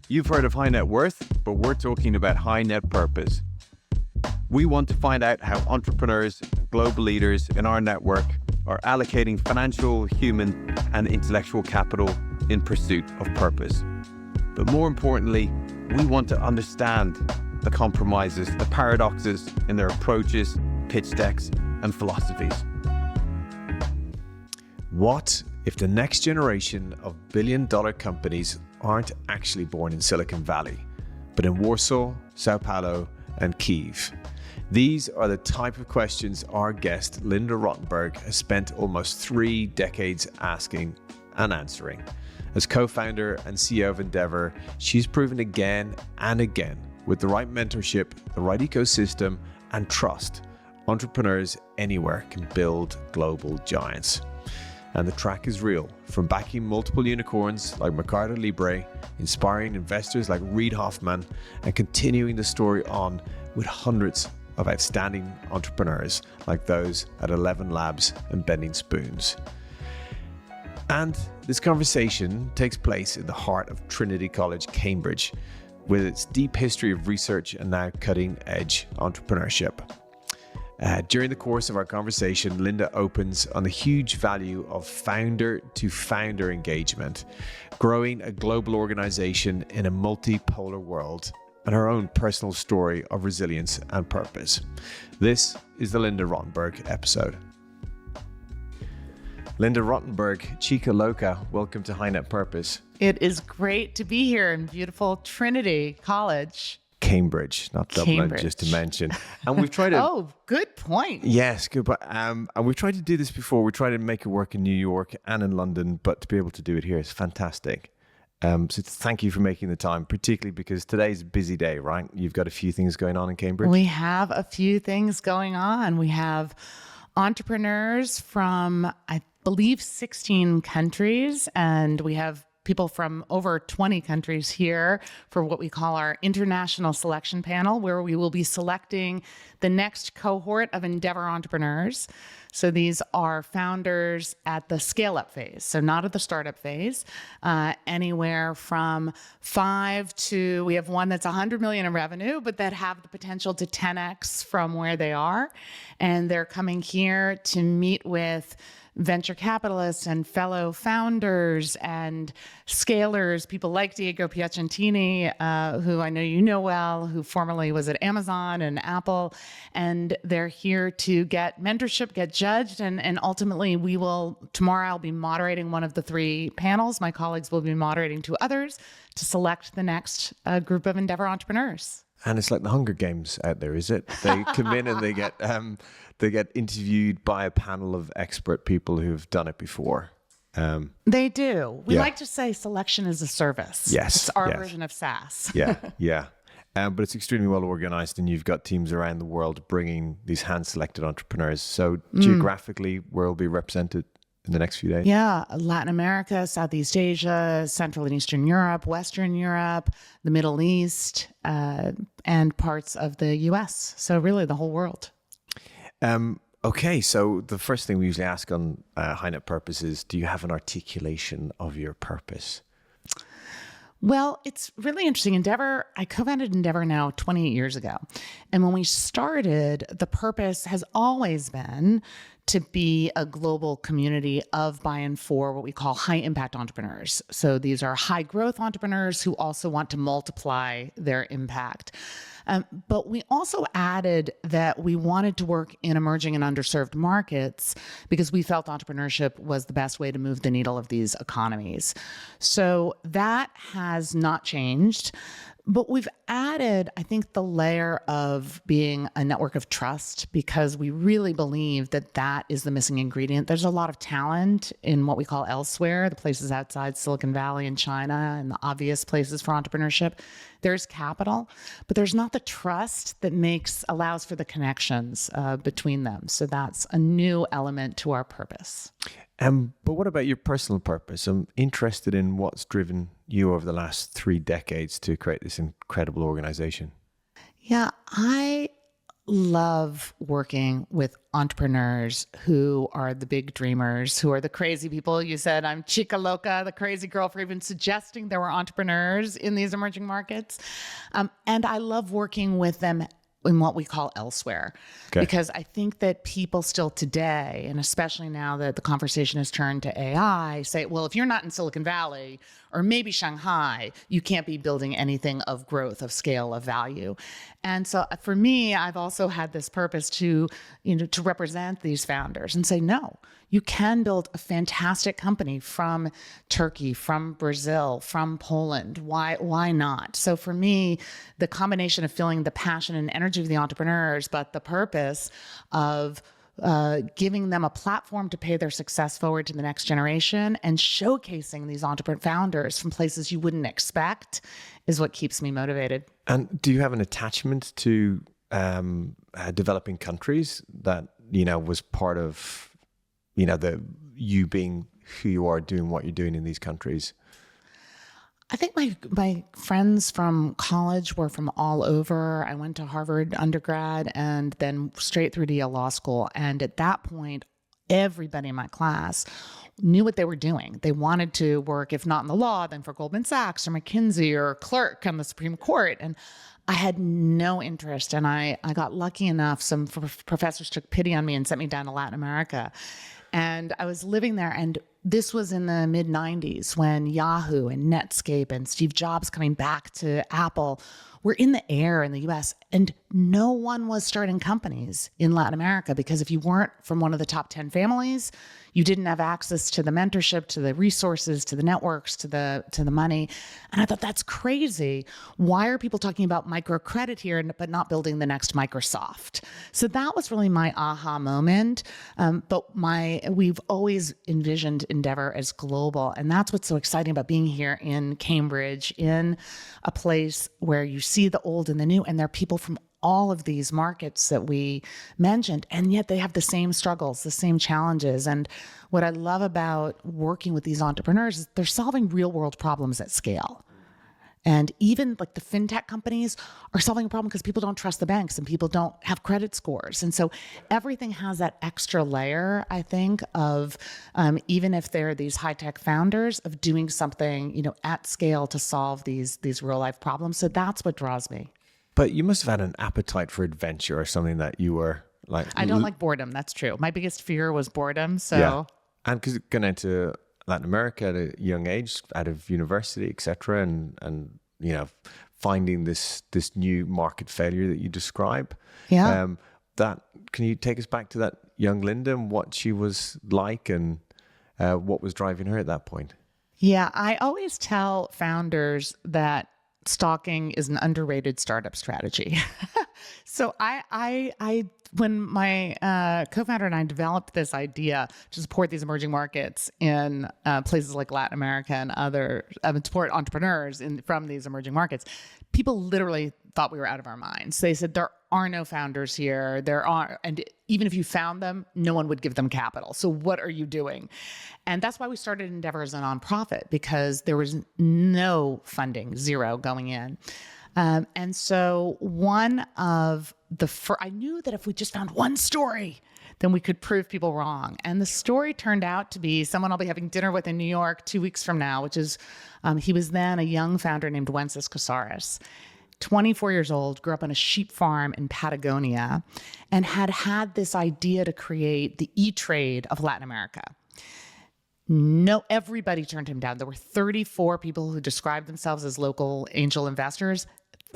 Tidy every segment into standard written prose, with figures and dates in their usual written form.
You've heard of high net worth, but we're talking about high net purpose. We want to find out how entrepreneurs, global leaders in our network are allocating financial, human, and intellectual capital in pursuit of purpose. But more importantly, we want to understand the compromises, the paradoxes in their approaches, pitch decks, and philosophies. What if the next generation of billion-dollar companies aren't actually born in Silicon Valley, but in Warsaw, Sao Paulo, and Kyiv? These are the type of questions our guest, Linda Rottenberg, has spent almost 3 decades asking and answering. As co-founder and CEO of Endeavor, she's proven again and again, with the right mentorship, the right ecosystem, and trust, entrepreneurs anywhere can build global giants. And the track is real, from backing multiple unicorns like Mercado Libre, inspiring investors like Reid Hoffman, and continuing the story on with hundreds of outstanding entrepreneurs like those at 11 Labs and Bending Spoons. And this conversation takes place in the heart of Trinity College, Cambridge, with its deep history of research and now cutting-edge entrepreneurship. During the course of our conversation, Linda opens on the huge value of founder-to-founder engagement, growing a global organization in a multipolar world, and her own personal story of resilience and purpose. This is the Linda Rottenberg episode. Linda Rottenberg, Chica Loca, welcome to High Net Purpose. It is great to be here in beautiful Trinity College. Cambridge, not Dublin, Cambridge. Just to mention. And we've tried to... Oh, good point. Yes, good. But, and we've tried to do this before. We tried to make it work in New York and in London, but to be able to do it here is fantastic. So thank you for making the time, particularly because today's a busy day, right? You've got a few things going on in Cambridge. We have a few things going on. We have entrepreneurs from, I believe, 16 countries, and we have people from over 20 countries here for what we call our international selection panel, where we will be selecting the next cohort of Endeavor entrepreneurs. So these are founders at the scale-up phase, so not at the startup phase, anywhere from 5 to, we have one that's 100 million in revenue, but that have the potential to 10x from where they are. And they're coming here to meet with venture capitalists and fellow founders and scalers, people like Diego Piacentini, who I know you know well, who formerly was at Amazon and Apple. And they're here to get mentorship, get judged, and ultimately tomorrow I'll be moderating one of the 3 panels. My colleagues will be moderating 2 others to select the next group of Endeavor entrepreneurs. And it's like the Hunger Games out there, is it? They come in and they get interviewed by a panel of expert people who've done it before. They do. We like to say selection is a service. Yes. It's our version of SaaS. Yeah. But it's extremely well organized, and you've got teams around the world bringing these hand-selected entrepreneurs. So geographically, where will be represented in the next few days? Yeah, Latin America, Southeast Asia, Central and Eastern Europe, Western Europe, the Middle East, and parts of the US. So really the whole world. Okay, so the first thing we usually ask on High Net Purpose is, do you have an articulation of your purpose? Well, it's really interesting. I co-founded Endeavor now 28 years ago. And when we started, the purpose has always been to be a global community of, by, and for what we call high impact entrepreneurs. So these are high growth entrepreneurs who also want to multiply their impact. But we also added that we wanted to work in emerging and underserved markets because we felt entrepreneurship was the best way to move the needle of these economies. So that has not changed. But we've added, I think, the layer of being a network of trust because we really believe that that is the missing ingredient. There's a lot of talent in what we call elsewhere, the places outside Silicon Valley and China and the obvious places for entrepreneurship. There's capital, but there's not the trust that allows for the connections between them. So that's a new element to our purpose. But what about your personal purpose? I'm interested in what's driven you over the last 3 decades to create this incredible organization. Yeah, I love working with entrepreneurs who are the big dreamers, who are the crazy people. You said I'm chica loca, the crazy girl, for even suggesting there were entrepreneurs in these emerging markets. And I love working with them in what we call elsewhere. Okay. Because I think that people still today, and especially now that the conversation has turned to AI, say, well, if you're not in Silicon Valley or maybe Shanghai, you can't be building anything of growth, of scale, of value. And so for me, I've also had this purpose to represent these founders and say, no, you can build a fantastic company from Turkey, from Brazil, from Poland. Why not? So for me, the combination of feeling the passion and energy of the entrepreneurs, but the purpose of giving them a platform to pay their success forward to the next generation and showcasing these entrepreneur founders from places you wouldn't expect is what keeps me motivated. And do you have an attachment to developing countries that, was part of, you being who you are, doing what you're doing in these countries? I think my friends from college were from all over. I went to Harvard undergrad and then straight through to Yale Law School. And at that point, everybody in my class knew what they were doing. They wanted to work, if not in the law, then for Goldman Sachs or McKinsey or clerk on the Supreme Court. And I had no interest. And I got lucky enough. Some professors took pity on me and sent me down to Latin America. And I was living there, and this was in the mid 90s when Yahoo and Netscape and Steve Jobs coming back to Apple were in the air in the US, and no one was starting companies in Latin America because if you weren't from one of the top 10 families, you didn't have access to the mentorship, to the resources, to the networks, to the money. And I thought, that's crazy. Why are people talking about microcredit here but not building the next Microsoft? So that was really my aha moment. But we've always envisioned Endeavor as global. And that's what's so exciting about being here in Cambridge, in a place where you see the old and the new, and there are people from all of these markets that we mentioned, and yet they have the same struggles, the same challenges. And what I love about working with these entrepreneurs is they're solving real world problems at scale. And even like the fintech companies are solving a problem because people don't trust the banks and people don't have credit scores. And so everything has that extra layer, I think, of even if they're these high tech founders, of doing something, at scale to solve these real life problems. So that's what draws me. But you must have had an appetite for adventure or something that you were like... I don't like boredom. That's true. My biggest fear was boredom. So, yeah. And because going into Latin America at a young age, out of university, etc., and finding this new market failure that you describe. Yeah. Can you take us back to that young Linda and what she was like and what was driving her at that point? Yeah, I always tell founders that stalking is an underrated startup strategy. So when my co-founder and I developed this idea to support these emerging markets in places like Latin America and other, support entrepreneurs from these emerging markets, people literally thought we were out of our minds. They said, there are no founders here. And even if you found them, no one would give them capital. So what are you doing? And that's why we started Endeavor as a nonprofit, because there was no funding, zero going in. And so I knew that if we just found one story, then we could prove people wrong. And the story turned out to be someone I'll be having dinner with in New York 2 weeks from now, which is, he was then a young founder named Wences Casares, 24 years old, grew up on a sheep farm in Patagonia, and had this idea to create the E-Trade of Latin America. No, everybody turned him down. There were 34 people who described themselves as local angel investors.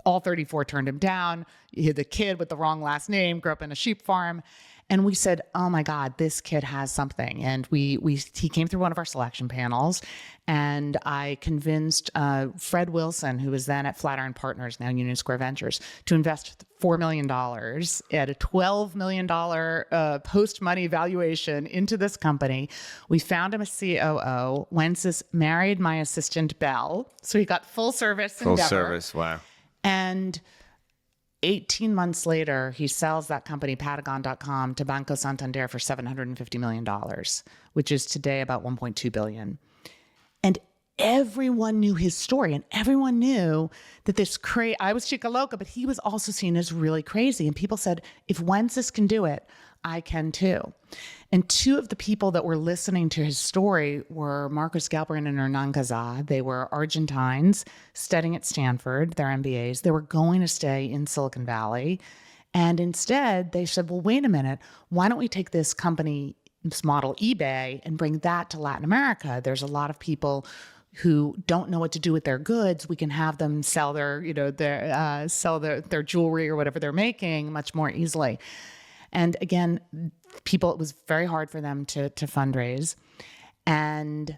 All 34 turned him down. He had the kid with the wrong last name, grew up in a sheep farm. And we said, oh my God, this kid has something. And he came through one of our selection panels, and I convinced Fred Wilson, who was then at Flatiron Partners, now Union Square Ventures, to invest $4 million at a $12 million post-money valuation into this company. We found him a COO. Wences married my assistant, Belle. So he got full service Endeavor. Full service, wow. And 18 months later, he sells that company, Patagon.com, to Banco Santander for $750 million, which is today about $1.2 billion. And everyone knew his story, and everyone knew that I was chica loca, but he was also seen as really crazy. And people said, if Wences can do it, I can too. And two of the people that were listening to his story were Marcos Galperin and Hernan Cazá. They were Argentines studying at Stanford, their MBAs. They were going to stay in Silicon Valley. And instead, they said, well, wait a minute, why don't we take this model eBay and bring that to Latin America? There's a lot of people who don't know what to do with their goods. We can have them sell their jewelry or whatever they're making much more easily. And again, it was very hard for them to fundraise. And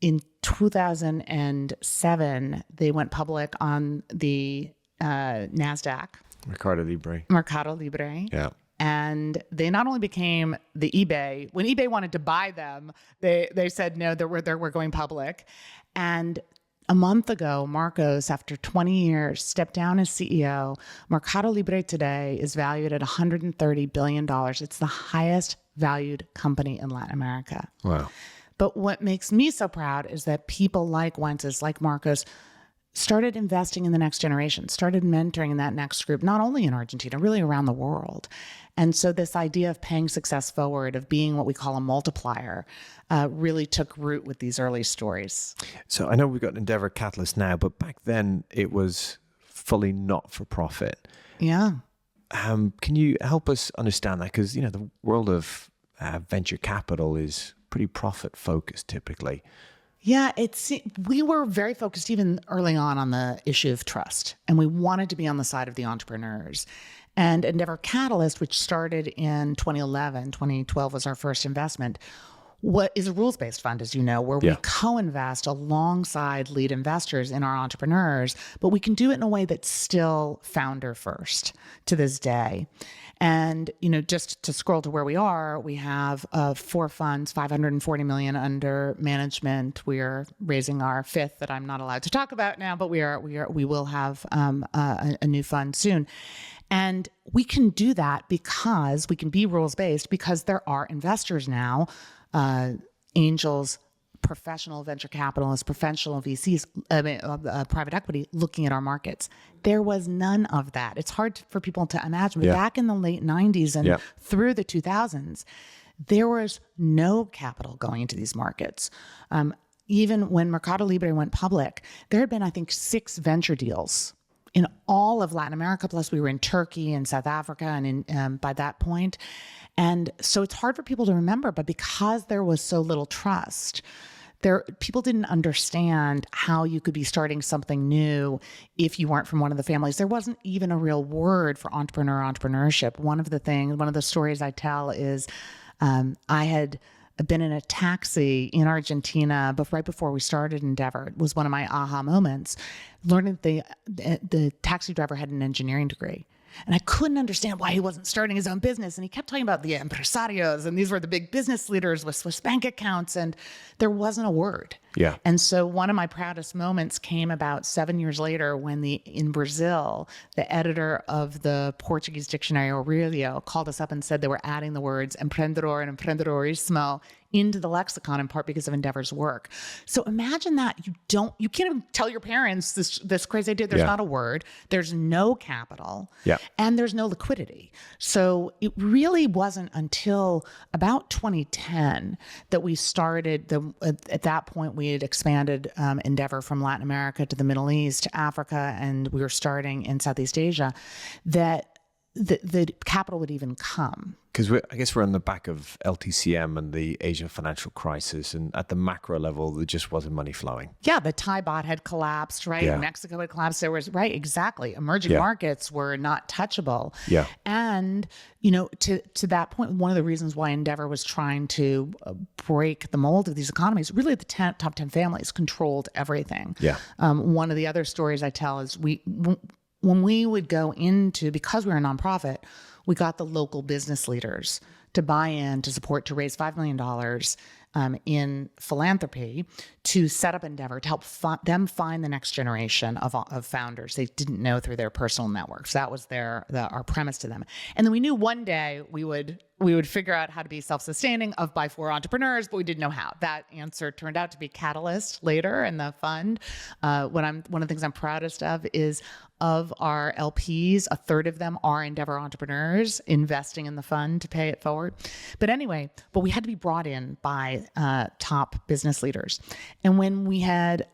in 2007, they went public on the NASDAQ. Mercado Libre. Yeah. And they not only became the eBay, when eBay wanted to buy them, they said, no, we're going public. And a month ago, Marcos, after 20 years, stepped down as CEO. Mercado Libre today is valued at $130 billion. It's the highest valued company in Latin America. Wow. But what makes me so proud is that people like Wences, like Marcos, started investing in the next generation, started mentoring in that next group, not only in Argentina, really around the world. And so this idea of paying success forward, of being what we call a multiplier, really took root with these early stories. So I know we've got Endeavor Catalyst now, but back then it was fully not for profit. Yeah. Can you help us understand that? Because, the world of venture capital is pretty profit focused typically. Yeah, we were very focused even early on the issue of trust, and we wanted to be on the side of the entrepreneurs. And Endeavor Catalyst, which started in 2012 was our first investment, what is a rules-based fund, as you know, where we co-invest alongside lead investors in our entrepreneurs, but we can do it in a way that's still founder first to this day. And, just to scroll to where we are, we have 4 funds, $540 million under management. We are raising our 5th that I'm not allowed to talk about now, but we will have a new fund soon. And we can do that because we can be rules-based because there are investors now, angels, professional venture capitalists, professional VCs, private equity looking at our markets. There was none of that. It's hard for people to imagine. But back in the late 90s and through the 2000s, there was no capital going into these markets. Even when Mercado Libre went public, there had been, I think, 6 venture deals in all of Latin America. Plus, we were in Turkey and South Africa, and by that point. And so it's hard for people to remember, but because there was so little trust, people didn't understand how you could be starting something new if you weren't from one of the families. There wasn't even a real word for entrepreneurship. One of the stories I tell is I had been in a taxi in Argentina, but right before we started Endeavor. It was one of my aha moments, learning that the taxi driver had an engineering degree. And I couldn't understand why he wasn't starting his own business. And he kept talking about the empresarios, and these were the big business leaders with Swiss bank accounts, and there wasn't a word. Yeah. And so one of my proudest moments came about 7 years later when in Brazil, the editor of the Portuguese dictionary, Aurelio, called us up and said they were adding the words empreendedor and empreendedorismo into the lexicon, in part because of Endeavor's work. So imagine that you can't even tell your parents this crazy idea. There's not a word, there's no capital, and there's no liquidity. So it really wasn't until about 2010 that we started at that point we had expanded Endeavor from Latin America to the Middle East, to Africa, and we were starting in Southeast Asia, that the capital would even come. Because I guess we're on the back of LTCM and the Asian financial crisis, and at the macro level, there just wasn't money flowing. Yeah, the Thai baht had collapsed, right? Yeah. Mexico had collapsed. There was, right, exactly. Emerging markets were not touchable. Yeah. And, to that point, one of the reasons why Endeavor was trying to break the mold of these economies, really the top 10 families controlled everything. Yeah. One of the other stories I tell is when we would go into, because we were a nonprofit, we got the local business leaders to buy in, to support, to raise $5 million in philanthropy to set up Endeavor, to help them find the next generation of founders they didn't know through their personal networks. That was our premise to them. And then we knew one day we would we would figure out how to be self-sustaining by 4 entrepreneurs, but we didn't know how. That answer turned out to be Catalyst later in the fund. One of the things I'm proudest of is of our LPs, a third of them are Endeavor entrepreneurs investing in the fund to pay it forward. But anyway, we had to be brought in by top business leaders. And when we had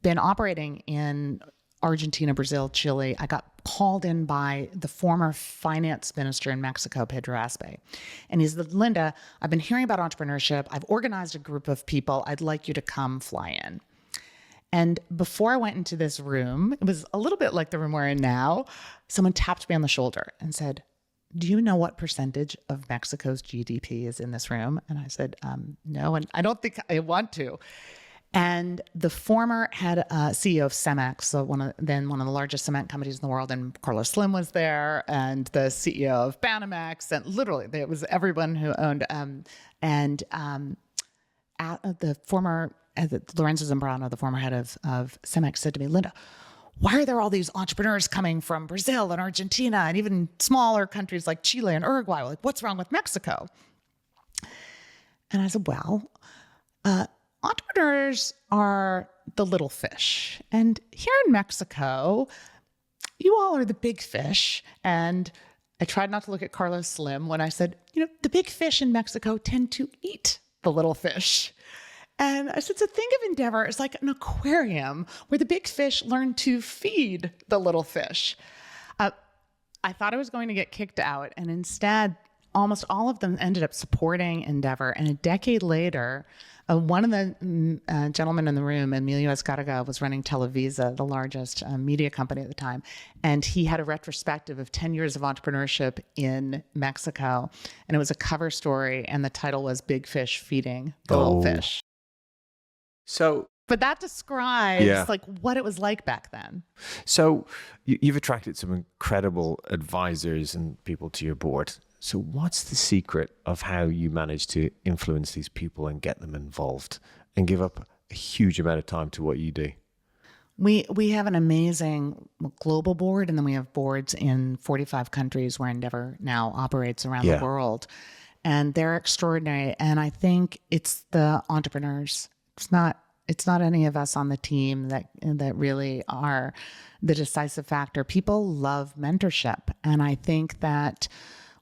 been operating in Argentina, Brazil, Chile, I got called in by the former finance minister in Mexico, Pedro Aspe. And he said, Linda, I've been hearing about entrepreneurship. I've organized a group of people. I'd like you to come fly in. And before I went into this room, it was a little bit like the room we're in now, someone tapped me on the shoulder and said, do you know what percentage of Mexico's GDP is in this room? And I said, no, and I don't think I want to. And the former head CEO of Cemex, so one of the largest cement companies in the world, and Carlos Slim was there, and the CEO of Banamex, and literally it was everyone who owned. The former Lorenzo Zambrano, the former head of Cemex, said to me, Linda, why are there all these entrepreneurs coming from Brazil and Argentina and even smaller countries like Chile and Uruguay? Like, what's wrong with Mexico? And I said, well, entrepreneurs are the little fish. And here in Mexico, you all are the big fish. And I tried not to look at Carlos Slim when I said, the big fish in Mexico tend to eat the little fish. And I said, so think of Endeavor as like an aquarium where the big fish learn to feed the little fish. I thought I was going to get kicked out. And instead, almost all of them ended up supporting Endeavor. And a decade later, one of the gentlemen in the room, Emilio Escarga, was running Televisa, the largest media company at the time. And he had a retrospective of 10 years of entrepreneurship in Mexico. And it was a cover story. And the title was Big Fish Feeding the Little Fish. But that describes like what it was like back then. So you've attracted some incredible advisors and people to your board. So what's the secret of how you manage to influence these people and get them involved and give up a huge amount of time to what you do? We have an amazing global board, and then we have boards in 45 countries where Endeavor now operates around the world. And they're extraordinary. And I think it's the entrepreneurs. It's not any of us on the team that really are the decisive factor. People love mentorship. And I think that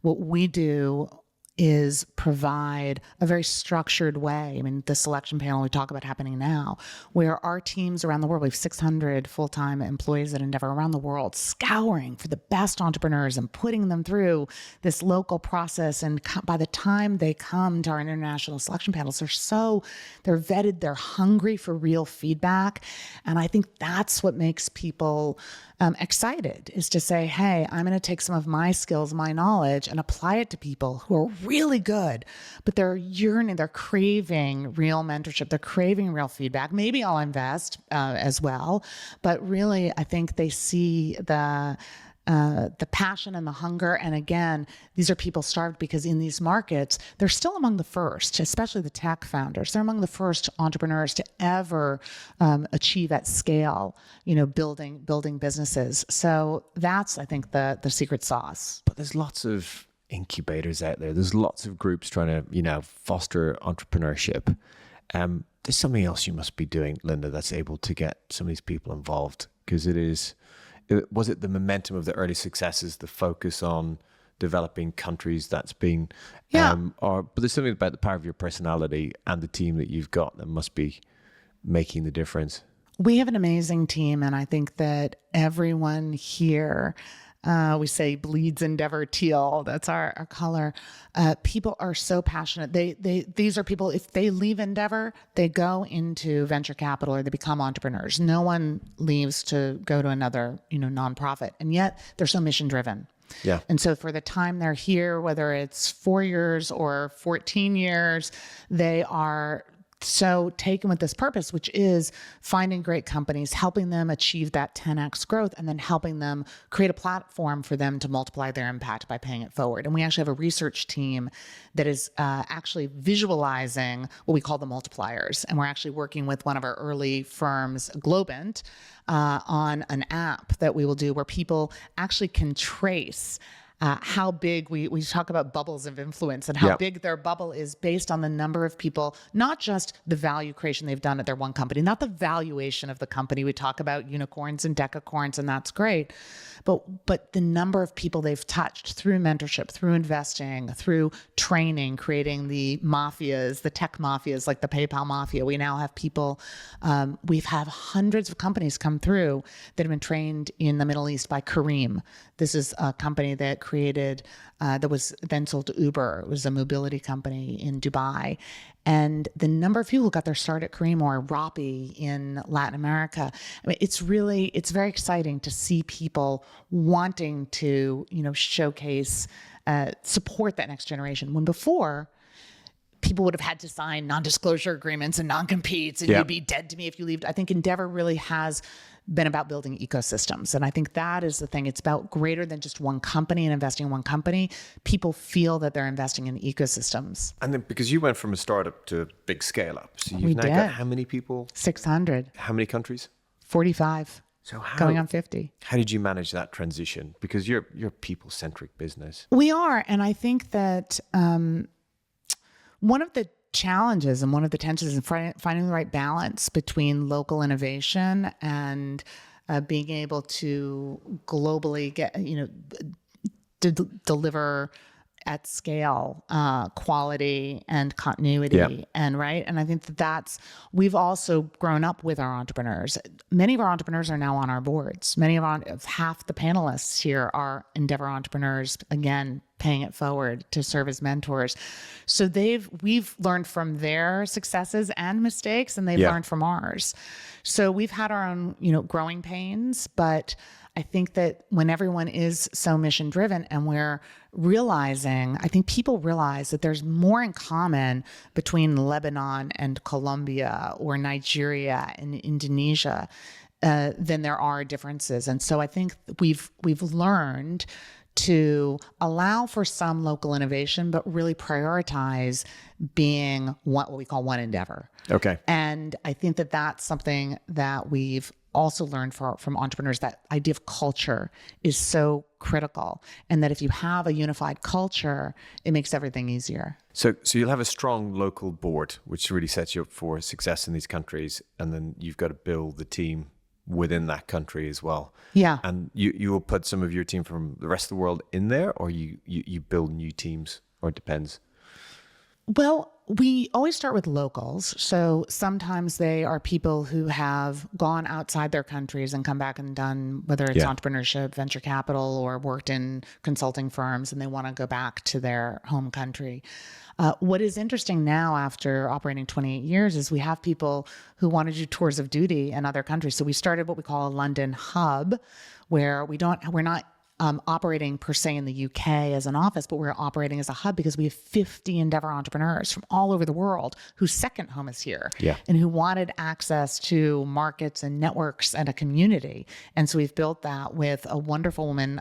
what we do is provide a very structured way. I mean, the selection panel we talk about happening now, where our teams around the world, we have 600 full-time employees at Endeavor around the world, scouring for the best entrepreneurs and putting them through this local process. And by the time they come to our international selection panels, they're vetted, they're hungry for real feedback. And I think that's what makes people excited, is to say, hey, I'm going to take some of my skills, my knowledge, and apply it to people who are really good, but they're yearning, they're craving real mentorship, they're craving real feedback. Maybe I'll invest as well, but really, I think they see the passion and the hunger. And again, these are people starved because in these markets, they're still among the first, especially the tech founders. They're among the first entrepreneurs to ever achieve at scale, building businesses. So that's, I think, the secret sauce. But there's lots of incubators out there. There's lots of groups trying to, foster entrepreneurship. There's something else you must be doing, Linda, that's able to get some of these people involved, because was it the momentum of the early successes, the focus on developing countries that's been, but there's something about the power of your personality and the team that you've got that must be making the difference. We have an amazing team, and I think that everyone here, we say bleeds Endeavor teal. That's our color. People are so passionate. These are people, if they leave Endeavor, they go into venture capital or they become entrepreneurs. No one leaves to go to another, nonprofit. And yet they're so mission driven. Yeah. And so for the time they're here, whether it's 4 years or 14 years, they are so taken with this purpose, which is finding great companies, helping them achieve that 10x growth, and then helping them create a platform for them to multiply their impact by paying it forward. And we actually have a research team that is actually visualizing what we call the multipliers. And we're actually working with one of our early firms, Globant, on an app that we will do where people actually can trace how big we talk about bubbles of influence and how Yep. big their bubble is based on the number of people, not just the value creation they've done at their one company, not the valuation of the company. We talk about unicorns and decacorns, and that's great. But the number of people they've touched through mentorship, through investing, through training, creating the mafias, the tech mafias, like the PayPal mafia. We now have people, we've had hundreds of companies come through that have been trained in the Middle East by Kareem. This is a company that created, that was then sold to Uber. It was a mobility company in Dubai. And the number of people who got their start at Kareem or Rappi in Latin America, I mean, it's very exciting to see people wanting to, showcase, support that next generation. When before, people would have had to sign non-disclosure agreements and non-competes, and you'd be dead to me if you leave. I think Endeavor really has been about building ecosystems. And I think that is the thing. It's about greater than just one company and investing in one company. People feel that they're investing in ecosystems. And then because you went from a startup to a big scale up, so you've We now did. got how many people? 600, How many countries? 45, So how, going on 50. How did you manage that transition? Because you're a people-centric business. We are. And I think that one of the challenges and one of the tensions is finding the right balance between local innovation and being able to globally get, deliver at scale, quality and continuity. Yeah. And I think we've also grown up with our entrepreneurs. Many of our entrepreneurs are now on our boards. Many of half the panelists here are Endeavor entrepreneurs, again, paying it forward to serve as mentors. So we've learned from their successes and mistakes, and they've learned from ours. So we've had our own, growing pains, but I think that when everyone is so mission driven and we're realizing, I think people realize that there's more in common between Lebanon and Colombia or Nigeria and Indonesia than there are differences. And so I think we've learned to allow for some local innovation, but really prioritize being what we call one Endeavor. Okay. And I think that that's something that we've also learned from entrepreneurs. That idea of culture is so critical, and that if you have a unified culture, it makes everything easier. So you'll have a strong local board, which really sets you up for success in these countries, and then you've got to build the team within that country as well. Yeah. And you will put some of your team from the rest of the world in there, or you build new teams, or it depends? Well, we always start with locals. So sometimes they are people who have gone outside their countries and come back and done, whether it's entrepreneurship, venture capital, or worked in consulting firms, and they want to go back to their home country. What is interesting now after operating 28 years is we have people who want to do tours of duty in other countries. So we started what we call a London hub, where we're not operating per se in the UK as an office, but we're operating as a hub because we have 50 Endeavor entrepreneurs from all over the world whose second home is here, and who wanted access to markets and networks and a community. And so we've built that with a wonderful woman,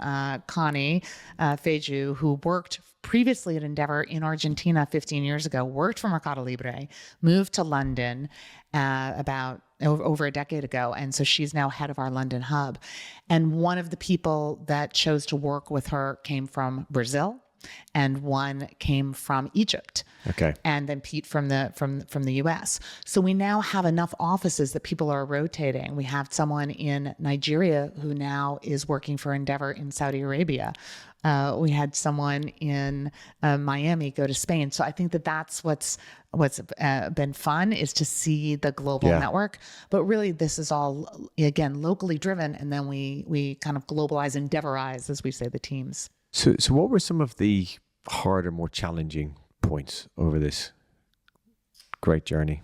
Connie Feju, who worked previously at Endeavor in Argentina 15 years ago, worked for Mercado Libre, moved to London about over a decade ago. And so she's now head of our London hub. And one of the people that chose to work with her came from Brazil, and one came from Egypt. Okay. And then Pete from the US. So we now have enough offices that people are rotating. We have someone in Nigeria who now is working for Endeavor in Saudi Arabia. We had someone in Miami go to Spain. So I think that that's what's been fun, is to see the global network. But really, this is all, again, locally driven. And then we kind of globalize, Endeavorize, as we say, the teams. So what were some of the harder, more challenging points over this great journey?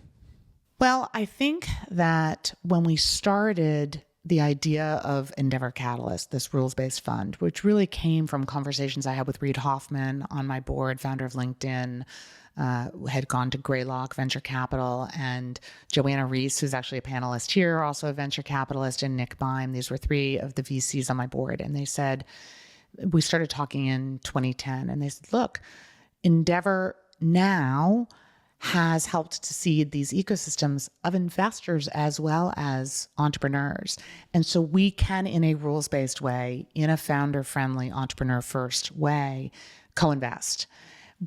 Well, I think that when we started the idea of Endeavor Catalyst, this rules-based fund, which really came from conversations I had with Reid Hoffman on my board, founder of LinkedIn, had gone to Greylock Venture Capital, and Joanna Reese, who's actually a panelist here, also a venture capitalist, and Nick Beim. These were three of the VCs on my board. And they said, we started talking in 2010, and they said, look, Endeavor now has helped to seed these ecosystems of investors as well as entrepreneurs. And so we can, in a rules-based way, in a founder-friendly, entrepreneur-first way, co-invest.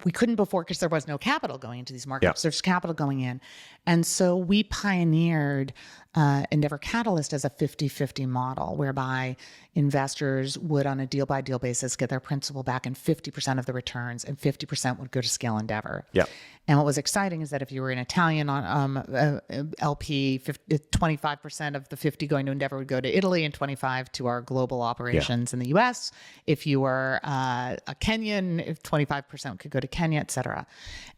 We couldn't before because there was no capital going into these markets. There's capital going in. And so we pioneered Endeavor Catalyst as a 50-50 model, whereby investors would, on a deal-by-deal basis, get their principal back in 50% of the returns, and 50% would go to scale Endeavor. And what was exciting is that if you were an Italian LP, 25% of the 50 going to Endeavor would go to Italy and 25 to our global operations in the US. If you were a Kenyan, if 25% could go to Kenya, et cetera.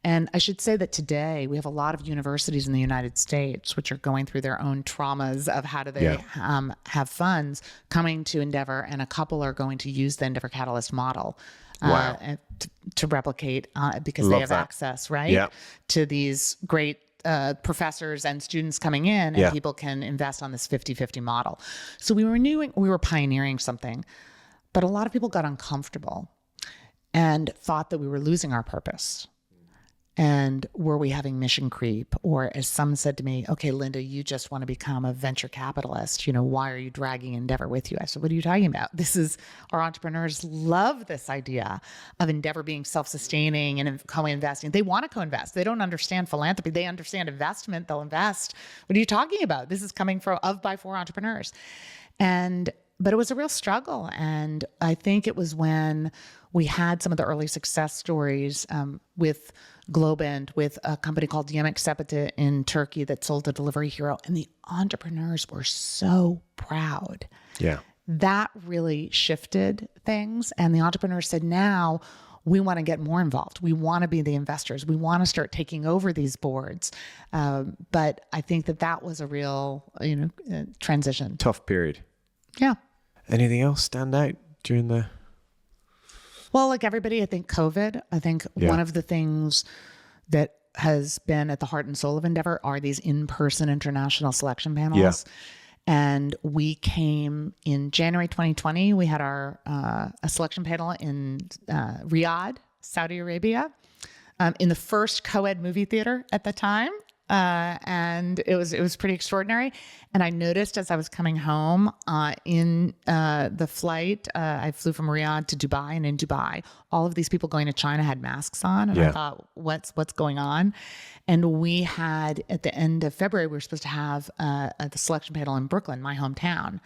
And I should say that today we have a lot of universities in the United States which are going through their own traumas of how do they have funds coming to Endeavor, and a couple are going to use the Endeavor Catalyst model to replicate because they have access, right, to these great professors and students coming in, and people can invest on this 50-50 model. So we were pioneering something, but a lot of people got uncomfortable and thought that we were losing our purpose. And were we having mission creep? Or as some said to me, okay, Linda, you just want to become a venture capitalist. Why are you dragging Endeavor with you? I said, what are you talking about? Our entrepreneurs love this idea of Endeavor being self-sustaining and co-investing. They want to co-invest. They don't understand philanthropy. They understand investment. They'll invest. What are you talking about? This is coming from by for entrepreneurs. But it was a real struggle. And I think it was when we had some of the early success stories with Globant, with a company called Yemek Sepeti in Turkey that sold to Delivery Hero. And the entrepreneurs were so proud. That really shifted things. And the entrepreneurs said, now we want to get more involved. We want to be the investors. We want to start taking over these boards. But I think that was a real, transition. Tough period. Yeah. Anything else stand out during the... Well, like everybody, I think COVID. I think one of the things that has been at the heart and soul of Endeavor are these in-person international selection panels. And we came in January 2020. We had our a selection panel in Riyadh, Saudi Arabia, in the first co-ed movie theater at the time. And it was pretty extraordinary. And I noticed as I was coming home in the flight, I flew from Riyadh to Dubai, and in Dubai, all of these people going to China had masks on. And I thought, what's going on? And we had, at the end of February, we were supposed to have the selection panel in Brooklyn, my hometown.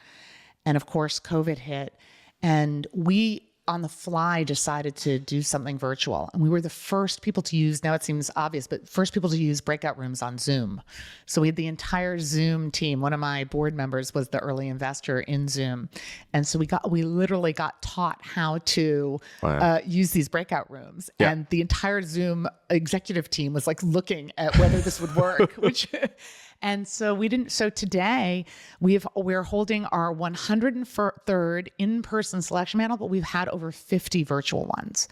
And of course, COVID hit. And we, on the fly, decided to do something virtual. And we were the first people to use, now it seems obvious, but first people to use breakout rooms on Zoom. So we had the entire Zoom team. One of my board members was the early investor in Zoom. And so we literally got taught how to use these breakout rooms. And the entire Zoom executive team was like looking at whether this would work, and so so today we're holding our 103rd in-person selection panel, but we've had over 50 virtual ones.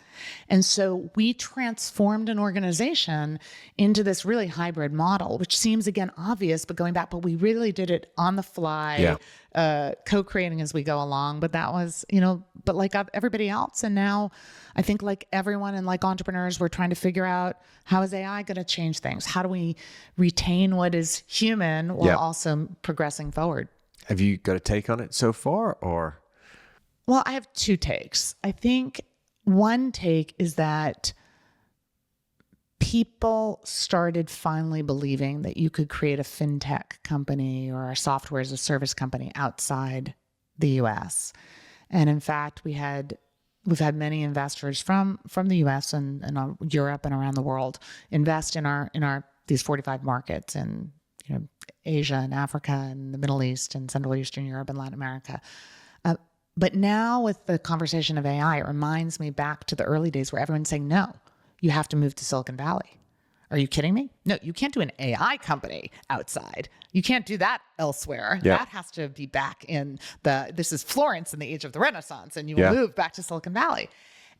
And so we transformed an organization into this really hybrid model, which seems again obvious, but but we really did it on the fly, co-creating as we go along. But that was, but like everybody else. And now I think like everyone and like entrepreneurs, we're trying to figure out, how is AI going to change things? How do we retain what is human while also progressing forward? Have you got a take on it so far, or? Well, I have two takes. I think one take is that people started finally believing that you could create a fintech company or a software as a service company outside the US. And in fact, we've had many investors from the US and Europe and around the world invest in these 45 markets in Asia and Africa and the Middle East and Central Eastern Europe and Latin America. But now with the conversation of AI, it reminds me back to the early days where everyone's saying, no, you have to move to Silicon Valley. Are you kidding me? No, you can't do an AI company outside. You can't do that elsewhere. That has to be back in this is Florence in the age of the Renaissance, and you will move back to Silicon Valley.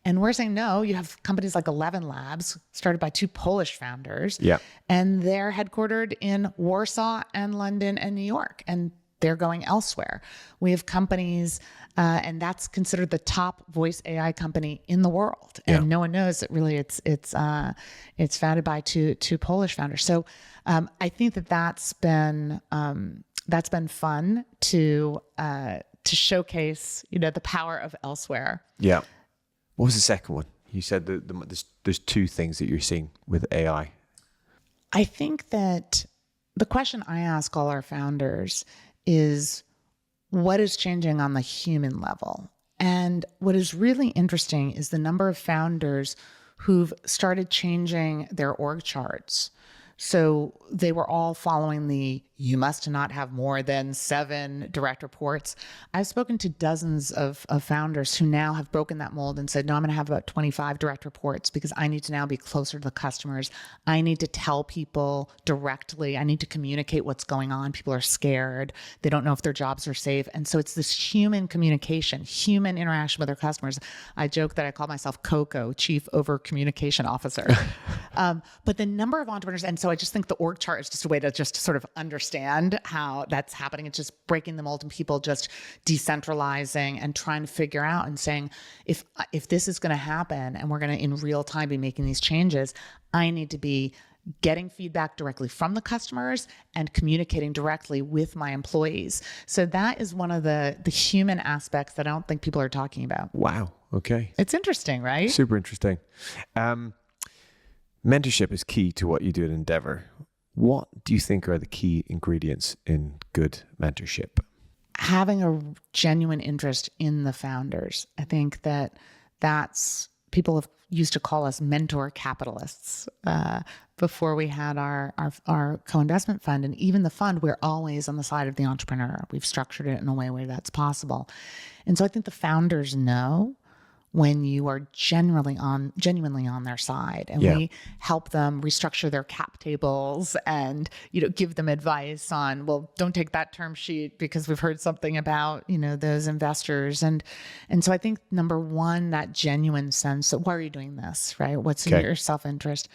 And we're saying, no, you have companies like 11 Labs, started by two Polish founders, and they're headquartered in Warsaw and London and New York. And they're going elsewhere. We have companies, and that's considered the top voice AI company in the world, and no one knows that really it's founded by two Polish founders. So I think that's been fun to showcase, the power of elsewhere. Yeah. What was the second one? You said there's two things that you're seeing with AI. I think that the question I ask all our founders is, what is changing on the human level? And what is really interesting is the number of founders who've started changing their org charts. So they were all following you must not have more than 7 direct reports. I've spoken to dozens of founders who now have broken that mold and said, no, I'm going to have about 25 direct reports because I need to now be closer to the customers. I need to tell people directly. I need to communicate what's going on. People are scared. They don't know if their jobs are safe. And so it's this human communication, human interaction with their customers. I joke that I call myself COCO, Chief Over Communication Officer. But the number of entrepreneurs, and so I just think the org chart is just a way to just sort of understand how that's happening. It's just breaking the mold and people just decentralizing and trying to figure out and saying, if this is going to happen and we're going to in real time be making these changes, I need to be getting feedback directly from the customers and communicating directly with my employees. So that is one of the human aspects that I don't think people are talking about. Wow. Okay. It's interesting, right? Super interesting. Mentorship is key to what you do at Endeavor. What do you think are the key ingredients in good mentorship? Having a genuine interest in the founders. I think that's people have used to call us mentor capitalists before we had our co-investment fund. And even the fund, we're always on the side of the entrepreneur. We've structured it in a way where that's possible. And so I think the founders know when you are genuinely on their side, and we help them restructure their cap tables and, give them advice on, well, don't take that term sheet because we've heard something about, those investors. And so I think number one, that genuine sense of, why are you doing this, right? What's in your self-interest?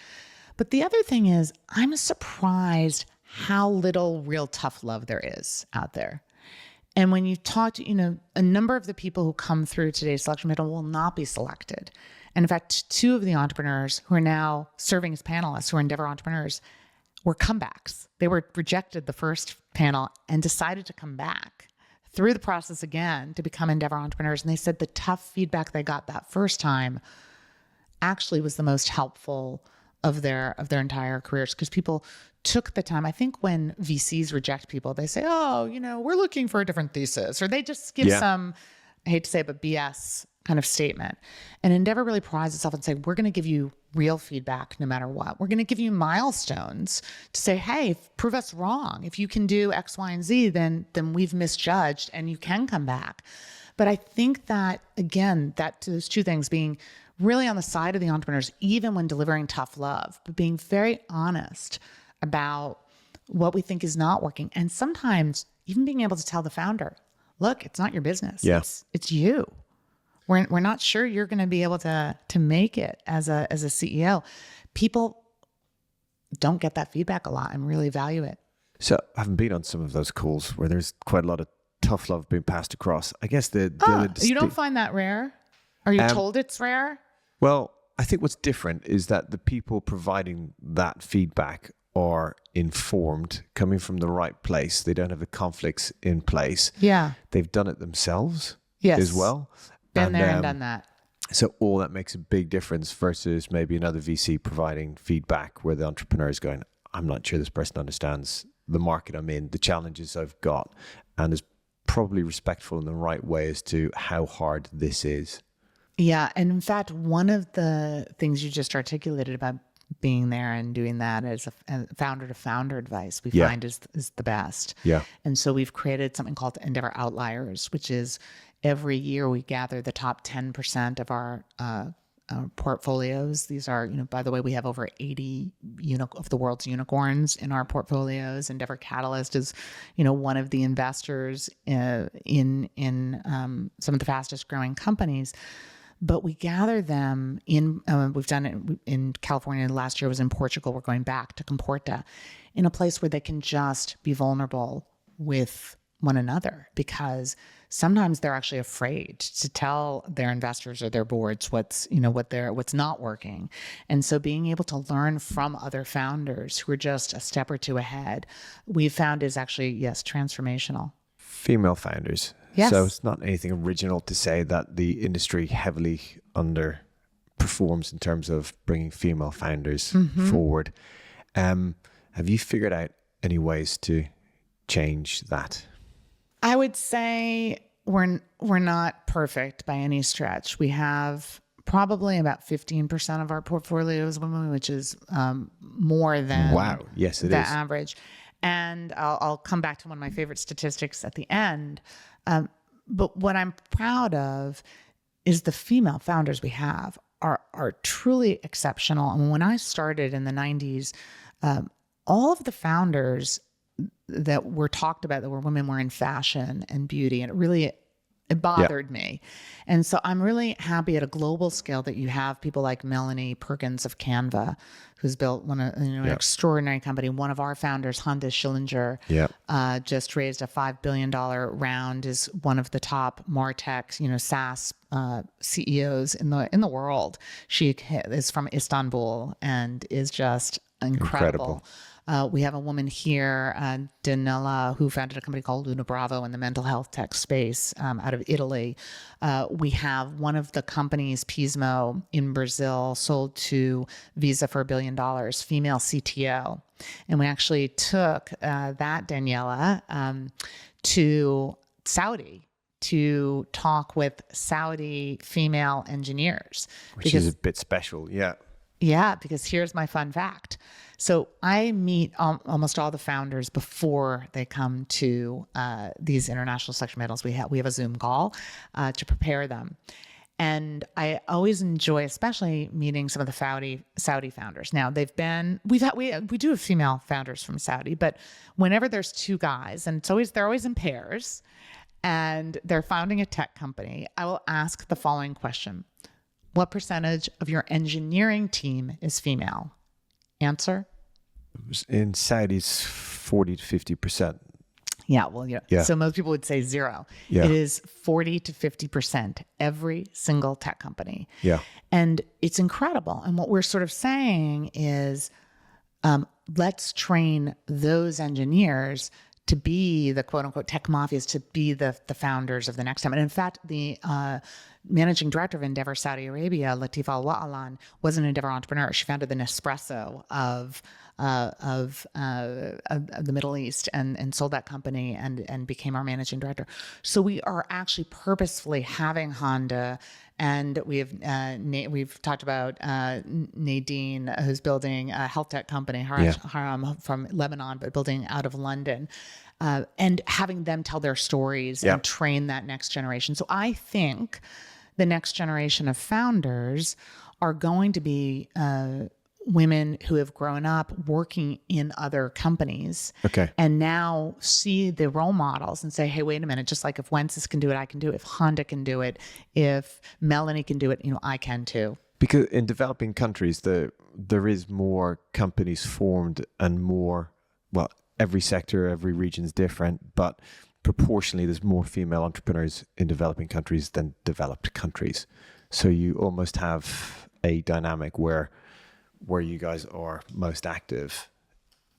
But the other thing is, I'm surprised how little real tough love there is out there. And when you talk to, a number of the people who come through today's selection panel will not be selected. And in fact, 2 of the entrepreneurs who are now serving as panelists, who are Endeavor entrepreneurs, were comebacks. They were rejected the first panel and decided to come back through the process again to become Endeavor entrepreneurs. And they said the tough feedback they got that first time actually was the most helpful of their entire careers, because people took the time. I think when VCs reject people, they say, oh, we're looking for a different thesis, or they just give some, I hate to say it, but BS kind of statement. And Endeavor really prides itself and say, we're going to give you real feedback no matter what. We're going to give you milestones to say, hey, prove us wrong. If you can do X, Y, and Z, then we've misjudged and you can come back. But I think that, again, that those 2 things, being really on the side of the entrepreneurs, even when delivering tough love, but being very honest about what we think is not working. And sometimes even being able to tell the founder, look, it's not your business. Yeah. It's you. We're not sure you're going to be able to make it as a CEO. People don't get that feedback a lot and really value it. So I haven't been on some of those calls where there's quite a lot of tough love being passed across. I guess you don't find that rare? Are you told it's rare? Well, I think what's different is that the people providing that feedback are informed, coming from the right place. They don't have the conflicts in place. Yeah. They've done it themselves as well. Been there and done that. So all that makes a big difference versus maybe another VC providing feedback where the entrepreneur is going, I'm not sure this person understands the market I'm in, the challenges I've got, and is probably respectful in the right way as to how hard this is. Yeah. And in fact, one of the things you just articulated about being there and doing that as a founder to founder advice, we find is the best. Yeah. And so we've created something called Endeavor Outliers, which is every year we gather the top 10% of our portfolios. These are, by the way, we have over 80 of the world's unicorns in our portfolios. Endeavor Catalyst is, one of the investors in some of the fastest growing companies. But we gather them in, we've done it in California. Last year was in Portugal. We're going back to Comporta, in a place where they can just be vulnerable with one another, because sometimes they're actually afraid to tell their investors or their boards what's not working. And so being able to learn from other founders who are just a step or two ahead, we've found is actually, yes, transformational. Female founders. Yes. So it's not anything original to say that the industry heavily underperforms in terms of bringing female founders forward. Have you figured out any ways to change that? I would say we're not perfect by any stretch. We have probably about 15% of our portfolio is women, which is more than Yes, it the is. average. And I'll come back to one of my favorite statistics at the end. But what I'm proud of is the female founders we have are truly exceptional. And when I started in the 90s, all of the founders that were talked about that were women were in fashion and beauty, and it bothered me. And so I'm really happy at a global scale that you have people like Melanie Perkins of Canva, who's built an extraordinary company. One of our founders, Hande Schillinger, just raised a $5 billion round, is one of the top MarTech, SaaS CEOs in the world. She is from Istanbul and is just incredible. We have a woman here, Danila, who founded a company called Luna Bravo in the mental health tech space out of Italy. We have one of the companies, Pismo, in Brazil, sold to Visa for $1 billion, female CTO. And we actually took that Daniela to Saudi to talk with Saudi female engineers. Which is a bit special, yeah. Yeah, because here's my fun fact. So I meet almost all the founders before they come to these international selection panels. We have a Zoom call to prepare them. And I always enjoy, especially meeting some of the Saudi founders. Now we do have female founders from Saudi, but whenever there's two guys, and they're always in pairs, and they're founding a tech company, I will ask the following question: what percentage of your engineering team is female? Answer? In Saudi, it's 40 to 50%. Yeah, well, yeah. So most people would say 0. Yeah. It is 40 to 50%, every single tech company. Yeah. And it's incredible. And what we're sort of saying is, let's train those engineers to be the quote unquote tech mafias, to be the founders of the next time. And in fact, the managing director of Endeavor Saudi Arabia, Latifa Al-Wa'alan, was an Endeavor entrepreneur. She founded the Nespresso of the Middle East and sold that company and became our managing director. So we are actually purposefully having Honda, and we've talked about Nadine, who's building a health tech company, Haram from Lebanon, but building out of London, and having them tell their stories and train that next generation. So I think the next generation of founders are going to be women who have grown up working in other companies, and now see the role models and say, hey, wait a minute, just like if Wences can do it, I can do it. If Honda can do it, if Melanie can do it, I can too. Because in developing countries, there is more companies formed and more, every sector, every region is different, but proportionally there's more female entrepreneurs in developing countries than developed countries. So you almost have a dynamic where you guys are most active.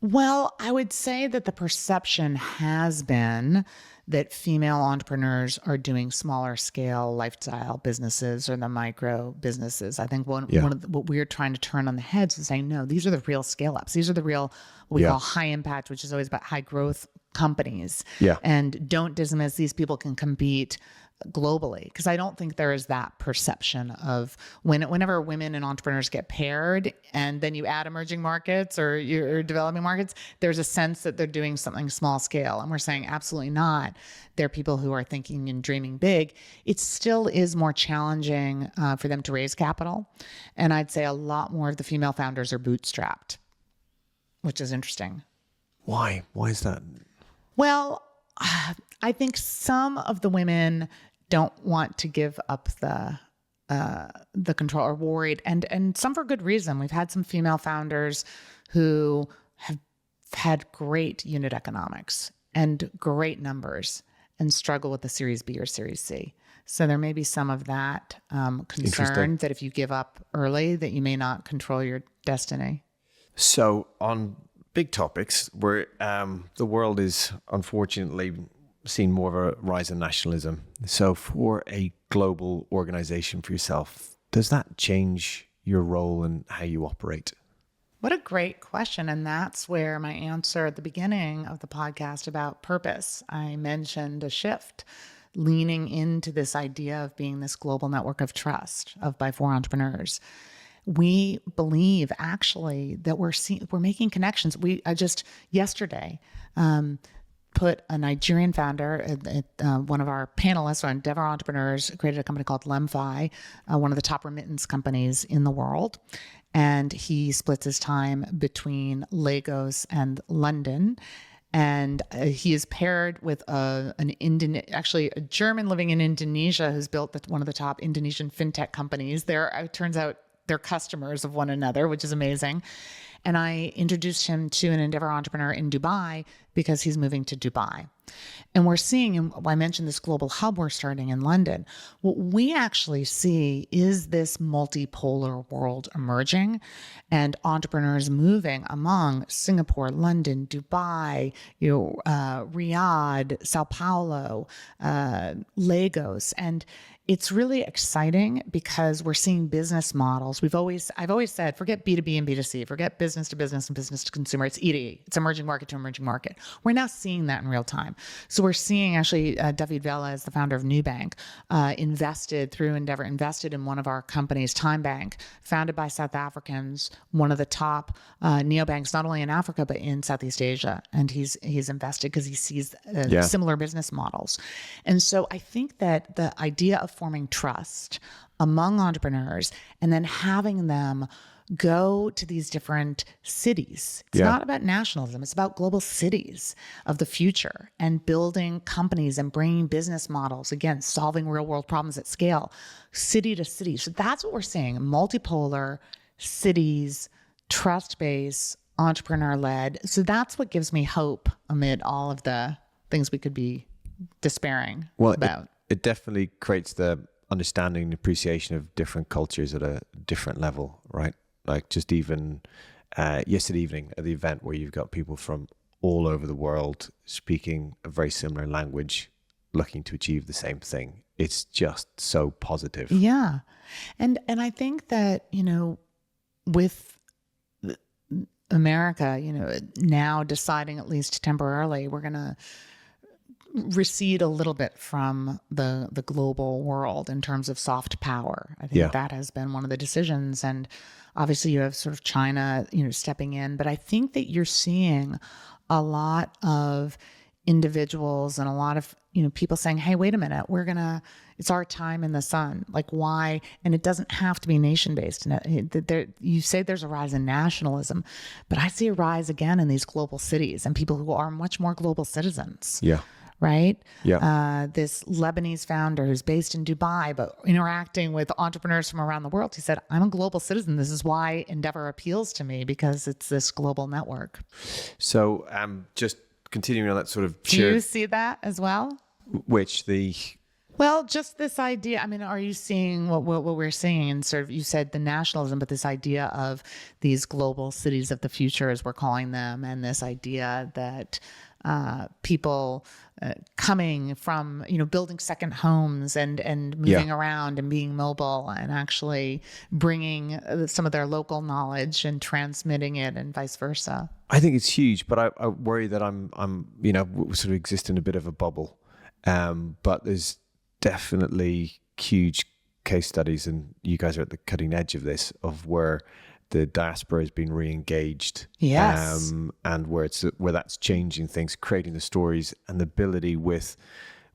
Well, I would say that the perception has been that female entrepreneurs are doing smaller scale lifestyle businesses or the micro businesses. I think one of what we're trying to turn on the heads is saying, no, these are the real scale ups. These are the real, what we call high impact, which is always about high growth companies. Yeah. And don't dismiss, these people can compete globally, because I don't think there is that perception of whenever women and entrepreneurs get paired and then you add emerging markets or your developing markets, there's a sense that they're doing something small scale. And we're saying absolutely not. They're people who are thinking and dreaming big. It still is more challenging for them to raise capital. And I'd say a lot more of the female founders are bootstrapped, which is interesting. Why? Why is that? Well, I think some of the women don't want to give up the control, or worried, and some for good reason. We've had some female founders who have had great unit economics and great numbers and struggle with the Series B or Series C. So there may be some of that concern that if you give up early, that you may not control your destiny. So on big topics, where the world is unfortunately seeing more of a rise in nationalism. So for a global organization for yourself, does that change your role and how you operate? What a great question. And that's where my answer at the beginning of the podcast about purpose, I mentioned a shift, leaning into this idea of being this global network of trust by for entrepreneurs. We believe actually that we're making connections. I just yesterday put a Nigerian founder, one of our panelists, our Endeavor entrepreneurs, created a company called Lemfi, one of the top remittance companies in the world. And he splits his time between Lagos and London. And he is paired with a German living in Indonesia who's built one of the top Indonesian fintech companies. It turns out they're customers of one another, which is amazing. And I introduced him to an Endeavor entrepreneur in Dubai because he's moving to Dubai. And we're seeing, and I mentioned this global hub we're starting in London. What we actually see is this multipolar world emerging and entrepreneurs moving among Singapore, London, Dubai, Riyadh, Sao Paulo, Lagos. And it's really exciting because we're seeing business models. I've always said, forget B2B and B2C, forget business to business and business to consumer. It's E2E. It's emerging market to emerging market. We're now seeing that in real time. So we're seeing actually David Vela is the founder of Nubank, invested through Endeavor, invested in one of our companies, Time Bank, founded by South Africans, one of the top neobanks, not only in Africa, but in Southeast Asia. And he's invested because he sees similar business models. And so I think that the idea of forming trust among entrepreneurs and then having them go to these different cities. It's not about nationalism. It's about global cities of the future and building companies and bringing business models, again, solving real world problems at scale, city to city. So that's what we're seeing. Multipolar cities, trust-based, entrepreneur-led. So that's what gives me hope amid all of the things we could be despairing about. It definitely creates the understanding and appreciation of different cultures at a different level, right? Like just even yesterday evening at the event where you've got people from all over the world speaking a very similar language, looking to achieve the same thing. It's just so positive. Yeah. And I think that, with America, now deciding at least temporarily, we're going to recede a little bit from the global world in terms of soft power. I think that has been one of the decisions. And obviously you have sort of China, stepping in, but I think that you're seeing a lot of individuals and a lot of, people saying, hey, wait a minute, it's our time in the sun. Like why? And it doesn't have to be nation based. You say there's a rise in nationalism, but I see a rise again in these global cities and people who are much more global citizens. Yeah. Right? Yeah. This Lebanese founder who's based in Dubai, but interacting with entrepreneurs from around the world. He said, I'm a global citizen. This is why Endeavor appeals to me, because it's this global network. So just continuing on that sort of... Do you see that as well? Well, just this idea. I mean, are you seeing what we're seeing? And sort of, you said the nationalism, but this idea of these global cities of the future, as we're calling them, and this idea that people coming from, building second homes and moving around and being mobile and actually bringing some of their local knowledge and transmitting it and vice versa. I think it's huge, but I worry that I'm sort of exist in a bit of a bubble. But there's definitely huge case studies, and you guys are at the cutting edge of this, of where the diaspora has been re-engaged. Yes. And where that's changing things, creating the stories and the ability with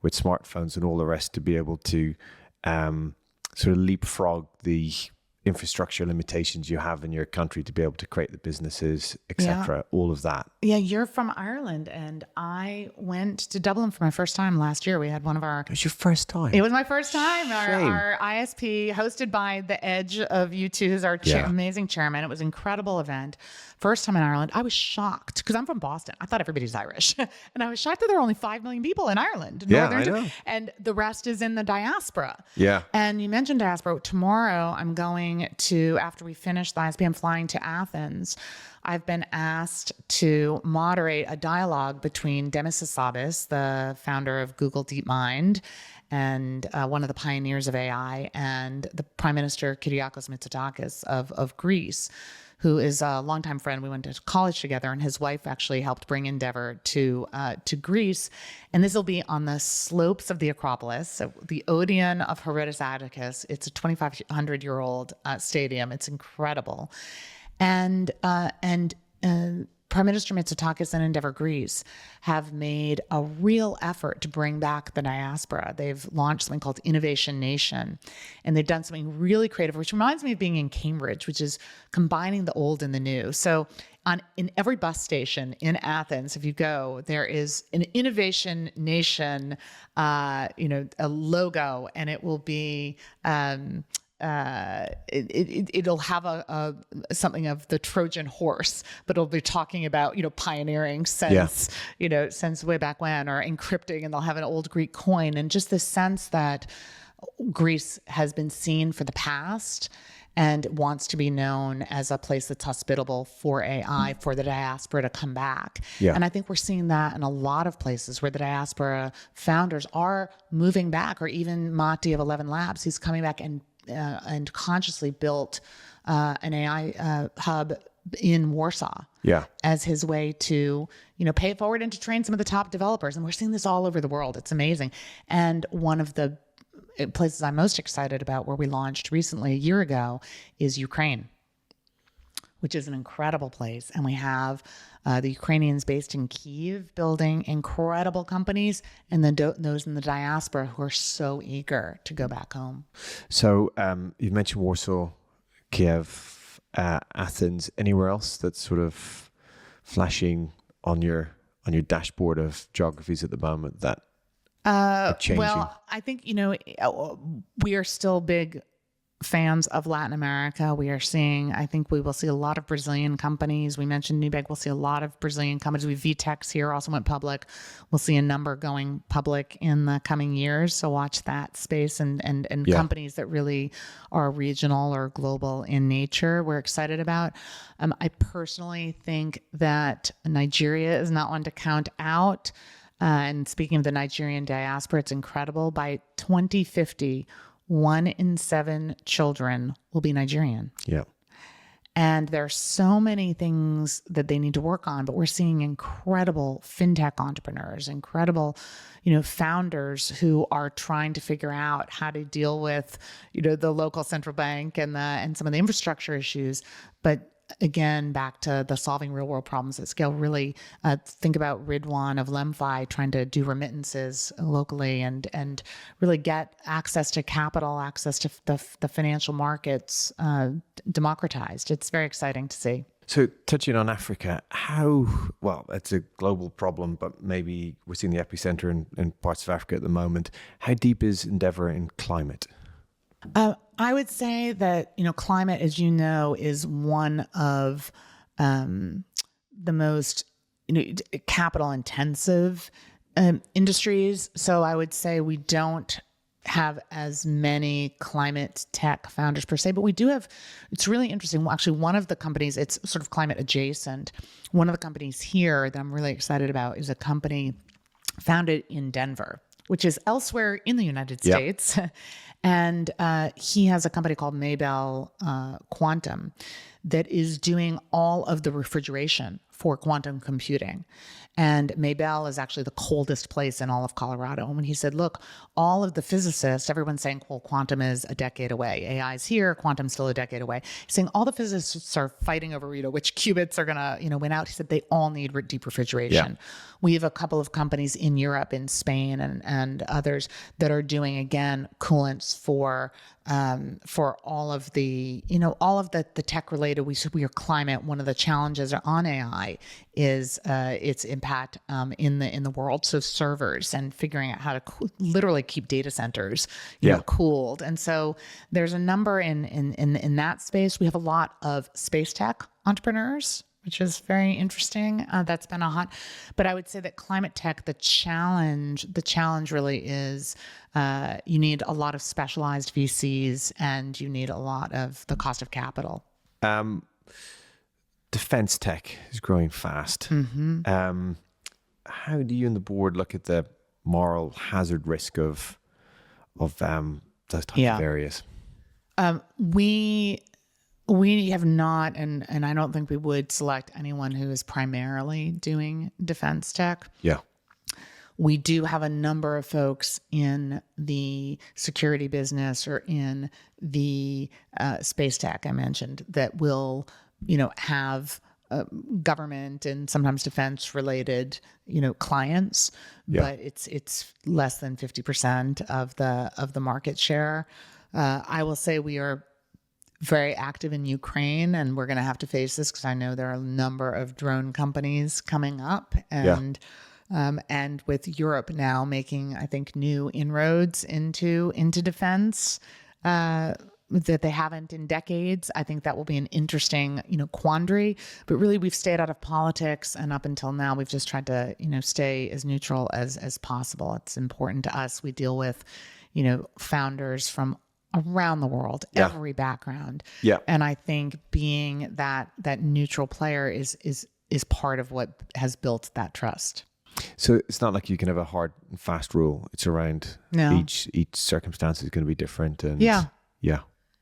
smartphones and all the rest to be able to sort of leapfrog the infrastructure limitations you have in your country to be able to create the businesses, etc. All of that. Yeah, you're from Ireland, and I went to Dublin for my first time last year. We had one of our... It was your first time? It was my first time. Our ISP, hosted by the Edge of U2, who's our amazing chairman. It was an incredible event. first time in Ireland, I was shocked because I'm from Boston. I thought everybody's Irish. And I was shocked that there are only 5 million people in Ireland. Yeah, I know. And the rest is in the diaspora. Yeah. And you mentioned diaspora. Tomorrow, I'm going to, after we finish the ISP, I'm flying to Athens. I've been asked to moderate a dialogue between Demis Hassabis, the founder of Google DeepMind, and one of the pioneers of AI, and the Prime Minister Kyriakos Mitsotakis of Greece, who is a longtime friend. We went to college together, and his wife actually helped bring Endeavor to Greece. And this will be on the slopes of the Acropolis, so the Odeon of Herodotus Atticus. It's a 2,500-year-old stadium. It's incredible. And Prime Minister Mitsotakis and Endeavor Greece have made a real effort to bring back the diaspora. They've launched something called Innovation Nation, and they've done something really creative, which reminds me of being in Cambridge, which is combining the old and the new. So in every bus station in Athens, if you go, there is an Innovation Nation, a logo, and it will be it'll have a something of the Trojan horse, but it'll be talking about pioneering since since way back when, or encrypting, and they'll have an old Greek coin, and just the sense that Greece has been seen for the past and wants to be known as a place that's hospitable for AI, for the diaspora to come back. Yeah. And I think we're seeing that in a lot of places where the diaspora founders are moving back, or even Matti of 11 Labs, he's coming back and consciously built an AI hub in Warsaw as his way to, pay it forward and to train some of the top developers. And we're seeing this all over the world. It's amazing. And one of the places I'm most excited about, where we launched recently a year ago, is Ukraine, which is an incredible place. And we have the Ukrainians based in Kyiv building incredible companies, and then those in the diaspora who are so eager to go back home. So you've mentioned Warsaw, Kiev, Athens. Anywhere else that's sort of flashing on your dashboard of geographies at the moment that are changing? Well, I think, we are still big fans of Latin America. I think we will see a lot of Brazilian companies. We mentioned Newbank. We'll see a lot of Brazilian companies. VTEX here also went public. We'll see a number going public in the coming years. So watch that space, and companies that really are regional or global in nature, we're excited about. I personally think that Nigeria is not one to count out. And speaking of the Nigerian diaspora, it's incredible. By 2050, 1 in 7 children will be Nigerian. Yeah. And there are so many things that they need to work on, but we're seeing incredible fintech entrepreneurs, incredible, founders who are trying to figure out how to deal with, the local central bank and some of the infrastructure issues. But again, back to the solving real world problems at scale. Really think about Ridwan of Lemfi trying to do remittances locally and really get access to capital, access to the financial markets democratized. It's very exciting to see. So touching on Africa, it's a global problem, but maybe we're seeing the epicenter in parts of Africa at the moment. How deep is Endeavor in climate? I would say that, climate, as you know, is one of the most, capital intensive industries. So I would say we don't have as many climate tech founders per se, but we do have, it's really interesting. Actually, one of the companies, it's sort of climate adjacent. One of the companies here that I'm really excited about is a company founded in Denver, which is elsewhere in the United States. And he has a company called Maybell Quantum that is doing all of the refrigeration for quantum computing. And Maybell is actually the coldest place in all of Colorado. And when he said, look, all of the physicists, everyone's saying, well, quantum is a decade away. AI is here, quantum's still a decade away. He's saying all the physicists are fighting over, which qubits are going to, win out. He said they all need deep refrigeration. Yeah. We have a couple of companies in Europe, in Spain, and others that are doing, again, coolants for all of the, all of the tech related. We are climate. One of the challenges on AI is its impact in the world. So servers and figuring out how to literally keep data centers, cooled. And so there's a number in that space. We have a lot of space tech entrepreneurs. which is very interesting. That's been but I would say that climate tech, the challenge really is you need a lot of specialized VCs and you need a lot of the cost of capital. Defense tech is growing fast. How do you and the board look at the moral hazard risk of those types of areas? We have not, and I don't think we would select anyone who is primarily doing defense tech. Yeah. We do have a number of folks in the security business or in the space tech I mentioned that will, have government and sometimes defense related, clients, but it's less than 50% of the market share. I will say we are very active in Ukraine, and we're going to have to face this because I know there are a number of drone companies coming up, and with Europe now making, I think, new inroads into defense that they haven't in decades. I think that will be an interesting, quandary. But really, we've stayed out of politics, and up until now, we've just tried to, stay as neutral as possible. It's important to us. We deal with, founders from around the world, every background. Yeah. And I think being that neutral player is part of what has built that trust. So it's not like you can have a hard and fast rule. It's around each circumstance is going to be different. And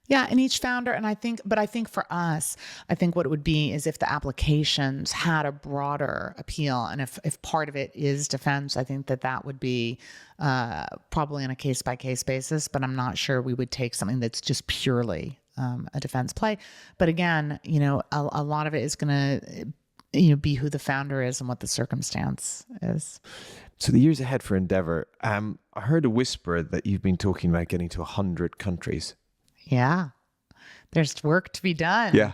yeah, and each founder, and I think for us, I think what it would be is if the applications had a broader appeal, and if part of it is defense, I think that would be probably on a case by case basis. But I'm not sure we would take something that's just purely a defense play. But again, a lot of it is going to be who the founder is and what the circumstance is. So the years ahead for Endeavor, I heard a whisper that you've been talking about getting to 100 countries. Yeah, there's work to be done. Yeah.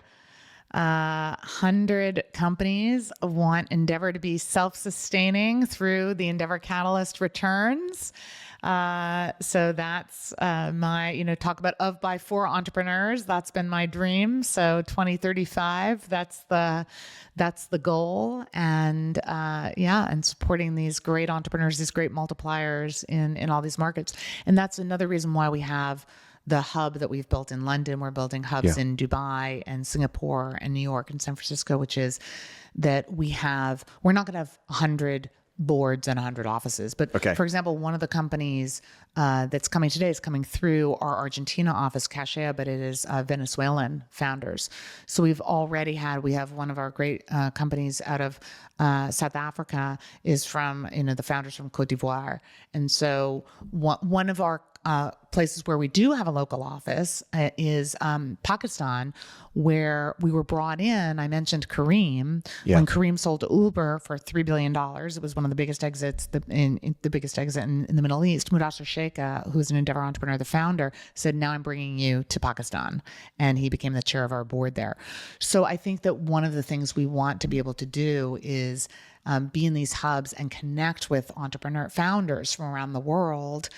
100 companies want Endeavor to be self-sustaining through the Endeavor Catalyst returns. So that's my, talk about of by for entrepreneurs. That's been my dream. So 2035, that's the goal. And and supporting these great entrepreneurs, these great multipliers in all these markets. And that's another reason why we have the hub that we've built in London. We're building hubs in Dubai and Singapore and New York and San Francisco, which is that we're not going to have 100 boards and 100 offices. But for example, one of the companies that's coming today is coming through our Argentina office, Cachea, but it is Venezuelan founders. So we have one of our great companies out of South Africa is from, the founders from Cote d'Ivoire. And so one of our places where we do have a local office is Pakistan, where we were brought in. I mentioned Kareem. Yeah. When Kareem sold to Uber for $3 billion, it was one of the biggest exits, the biggest exit in the Middle East. Mudassir Sheikha, who's an Endeavor entrepreneur, the founder, said, "Now I'm bringing you to Pakistan." And he became the chair of our board there. So I think that one of the things we want to be able to do is be in these hubs and connect with entrepreneur founders from around the world,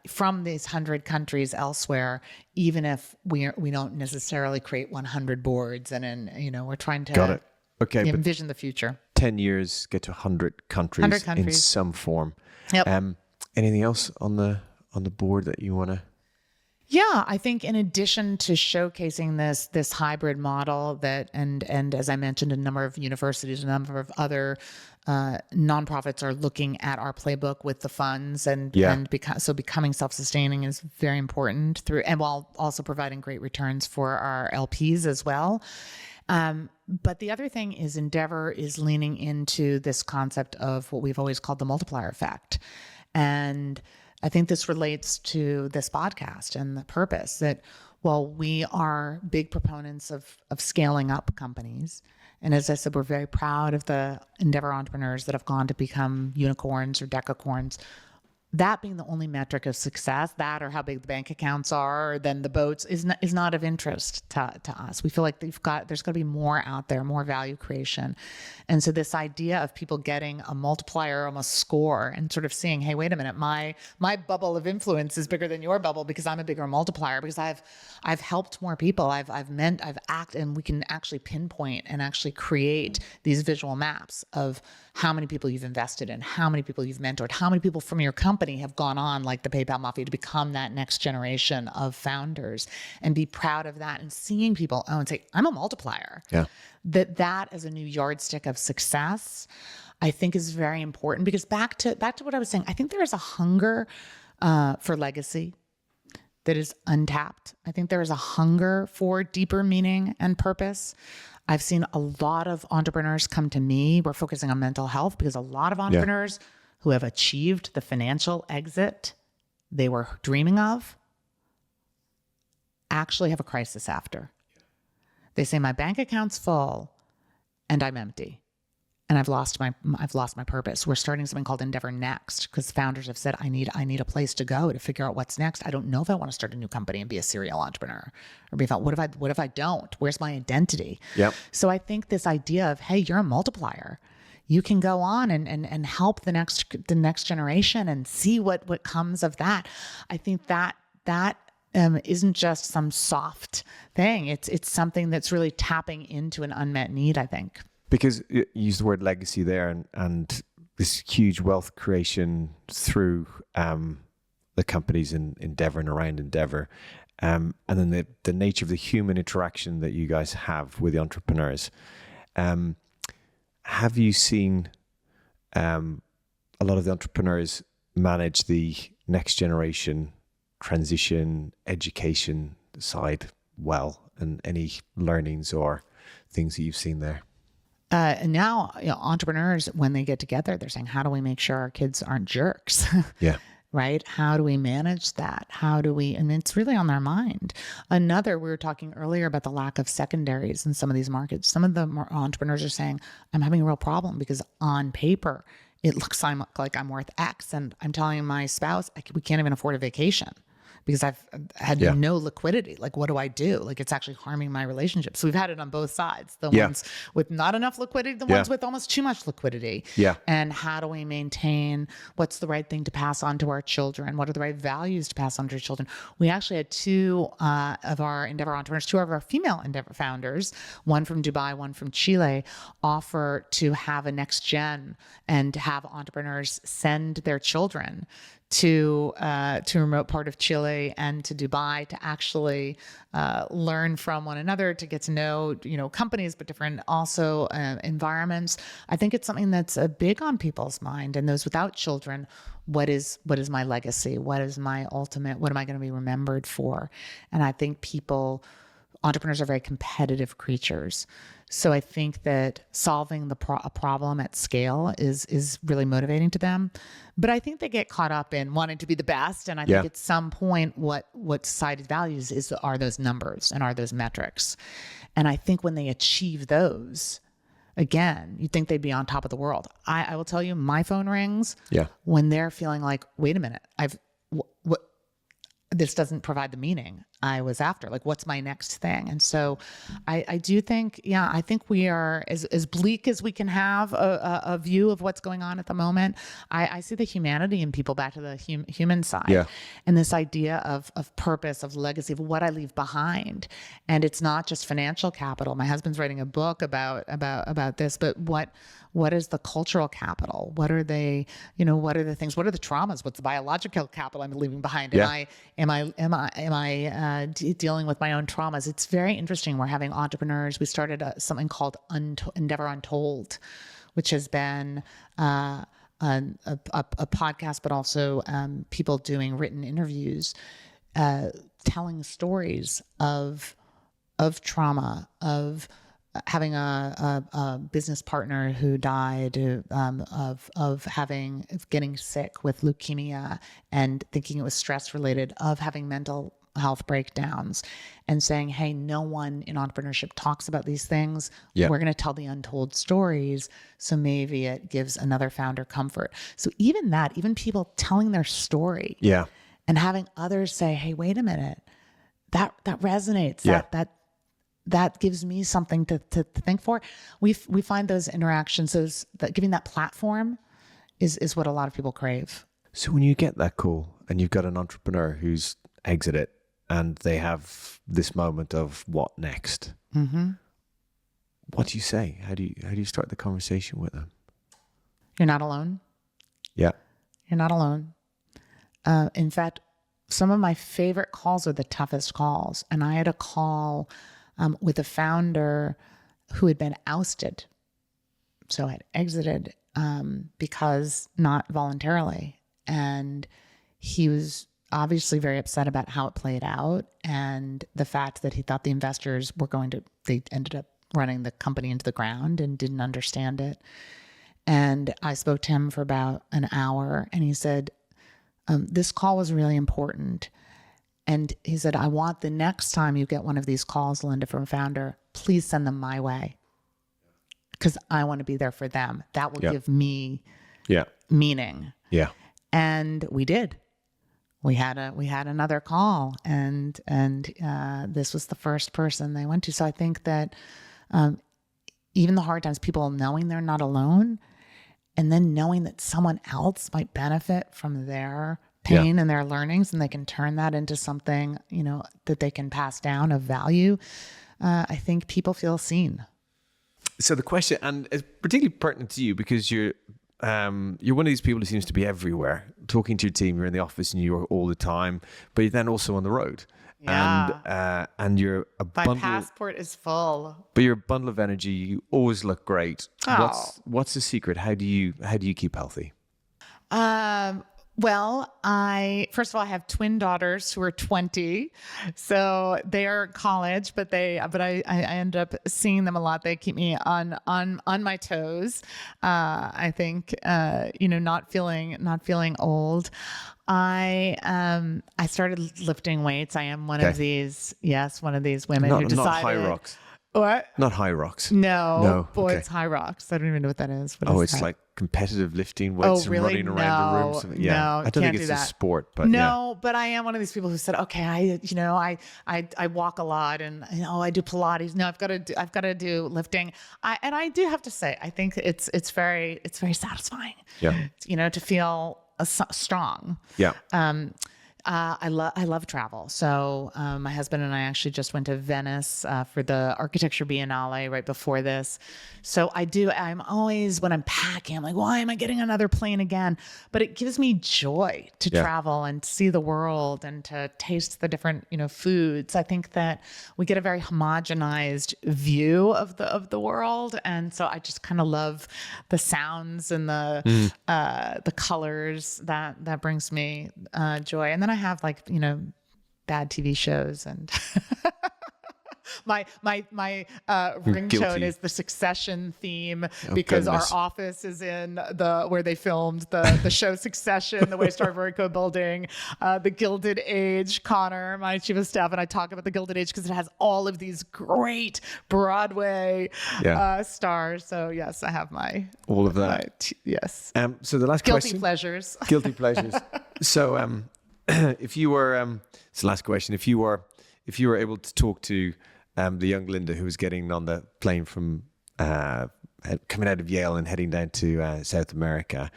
from these 100 countries elsewhere, even if we don't necessarily create 100 boards. And then, we're trying to envision the future. 10 years, get to 100 countries in some form. Yep. Anything else on the board that you want to? Yeah, I think in addition to showcasing this hybrid model and as I mentioned, a number of universities, a number of other nonprofits are looking at our playbook with the funds so becoming self-sustaining is very important and while also providing great returns for our LPs as well. But the other thing is Endeavor is leaning into this concept of what we've always called the multiplier effect. And I think this relates to this podcast and the purpose that while we are big proponents of scaling up companies, and as I said, we're very proud of the Endeavor entrepreneurs that have gone to become unicorns or decacorns, that being the only metric of success, that or how big the bank accounts are, or then the boats, is not of interest to us. We feel like there's got to be more out there, more value creation. And so this idea of people getting a multiplier, almost score, and sort of seeing, hey, wait a minute, my bubble of influence is bigger than your bubble because I'm a bigger multiplier, because I've helped more people, I've acted, and we can actually pinpoint and actually create these visual maps of how many people you've invested in, how many people you've mentored, how many people from your company have gone on, like the PayPal Mafia, to become that next generation of founders, and be proud of that, and seeing people and say, I'm a multiplier. Yeah. That as a new yardstick of success, I think is very important, because back to what I was saying, I think there is a hunger for legacy that is untapped. I think there is a hunger for deeper meaning and purpose. I've seen a lot of entrepreneurs come to me. We're focusing on mental health because a lot of entrepreneurs who have achieved the financial exit they were dreaming of actually have a crisis after. They say, my bank account's full and I'm empty, and I've lost my purpose. We're starting something called Endeavor Next, because founders have said, I need a place to go to figure out what's next. I don't know if I want to start a new company and be a serial entrepreneur, or be what if I don't? Where's my identity? Yep. So I think this idea of, hey, you're a multiplier. You can go on and help the next generation and see what comes of that. I think that isn't just some soft thing. It's something that's really tapping into an unmet need, I think. Because you use the word legacy there, and this huge wealth creation through the companies in Endeavor and around Endeavor, and then the nature of the human interaction that you guys have with the entrepreneurs. Have you seen a lot of the entrepreneurs manage the next generation transition, education side well, and any learnings or things that you've seen there? And now, entrepreneurs, when they get together, they're saying, how do we make sure our kids aren't jerks? Yeah. Right? How do we manage that? And it's really on their mind. We were talking earlier about the lack of secondaries in some of these markets. Some of the entrepreneurs are saying, I'm having a real problem because on paper, it looks like I'm worth X, and I'm telling my spouse, we can't even afford a vacation because I've had no liquidity. Like, what do I do? Like, it's actually harming my relationship. So we've had it on both sides. The ones with not enough liquidity, the ones with almost too much liquidity. Yeah. And how do we maintain what's the right thing to pass on to our children? What are the right values to pass on to our children? We actually had two of our Endeavor entrepreneurs, two of our female Endeavor founders, one from Dubai, one from Chile, offer to have a next gen and have entrepreneurs send their children to a remote part of Chile and to Dubai to actually learn from one another, to get to know, companies, but different also environments. I think it's something that's big on people's mind, and those without children. What is my legacy? What is my ultimate? What am I going to be remembered for? And I think entrepreneurs are very competitive creatures. So I think that solving a problem at scale is really motivating to them. But I think they get caught up in wanting to be the best. And I think at some point, what society values are those numbers and are those metrics. And I think when they achieve those, again, you'd think they'd be on top of the world. I will tell you, my phone rings when they're feeling like, wait a minute, this doesn't provide the meaning I was after. Like, what's my next thing? And so I do think, I think we are as bleak as we can have a view of what's going on at the moment. I see the humanity in people, back to the human side, and this idea of purpose, of legacy, of what I leave behind. And it's not just financial capital. My husband's writing a book about this, but what is the cultural capital? What are they, what are the things, what are the traumas? What's the biological capital I'm leaving behind? Am I dealing with my own traumas? It's very interesting. We're having entrepreneurs. We started something called Endeavor Untold, which has been a podcast, but also people doing written interviews, telling stories of trauma, of having a business partner who died, of getting sick with leukemia and thinking it was stress related, of having mental health breakdowns and saying, hey, no one in entrepreneurship talks about these things. Yeah. We're going to tell the untold stories. So maybe it gives another founder comfort. So even that, even people telling their story Yeah. and having others say, hey, wait a minute, that resonates. Yeah. That gives me something to think for. We find those interactions, giving that platform is what a lot of people crave. So when you get that call and you've got an entrepreneur who's exited and they have this moment of what next, what do you say? How do you start the conversation with them? You're not alone. Yeah. You're not alone. In fact, some of my favorite calls are the toughest calls. And I had a call with a founder who had been ousted. So had exited because not voluntarily. And he was obviously very upset about how it played out and the fact that he thought the investors they ended up running the company into the ground and didn't understand it. And I spoke to him for about an hour and he said, this call was really important. And he said, I want the next time you get one of these calls, Linda, from a founder, please send them my way because I want to be there for them. That will give me meaning. Yeah. And we did. We had another call, and this was the first person they went to. So I think that even the hard times, people knowing they're not alone, and then knowing that someone else might benefit from their pain and their learnings, and they can turn that into something that they can pass down of value. I think people feel seen. So the question, and it's particularly pertinent to you because you're one of these people who seems to be everywhere, talking to your team. You're in the office in New York all the time, but you're then also on the road. Yeah. And you're a bundle. My passport is full. But you're a bundle of energy. You always look great. Oh. What's the secret? How do you keep healthy? Well, first of all, I have twin daughters who are 20, so they are in college, but I end up seeing them a lot. They keep me on my toes. I think, not feeling old. I started lifting weights. I am one of these women who decided. Not high rocks. What? Not high rocks. No. Boy, it's high rocks. I don't even know what that is. It's that? Like competitive lifting weights and running around the room. Yeah. No, I don't think it's a sport, but but I am one of these people who said, okay, I walk a lot and I do Pilates. No, I've got to do lifting. I do have to say, I think it's very satisfying. Yeah. To feel strong. Yeah. I love travel. So my husband and I actually just went to Venice for the Architecture Biennale right before this. So I'm always, when I'm packing, I'm like, why am I getting another plane again? But it gives me joy to travel and see the world and to taste the different, foods. I think that we get a very homogenized view of the world. And so I just kind of love the sounds and the colors that brings me joy. And then I have bad TV shows and my ringtone is the Succession theme because our office is in where they filmed the show Succession, the Waystar Vertico building, the Gilded Age. Connor, my chief of staff, and I talk about the Gilded Age because it has all of these great Broadway stars. So yes, I have all of that. Yes. So the last guilty question. Guilty pleasures. So if you were, it's the last question. If you were able to talk to the young Linda who was getting on the plane from coming out of Yale and heading down to South America,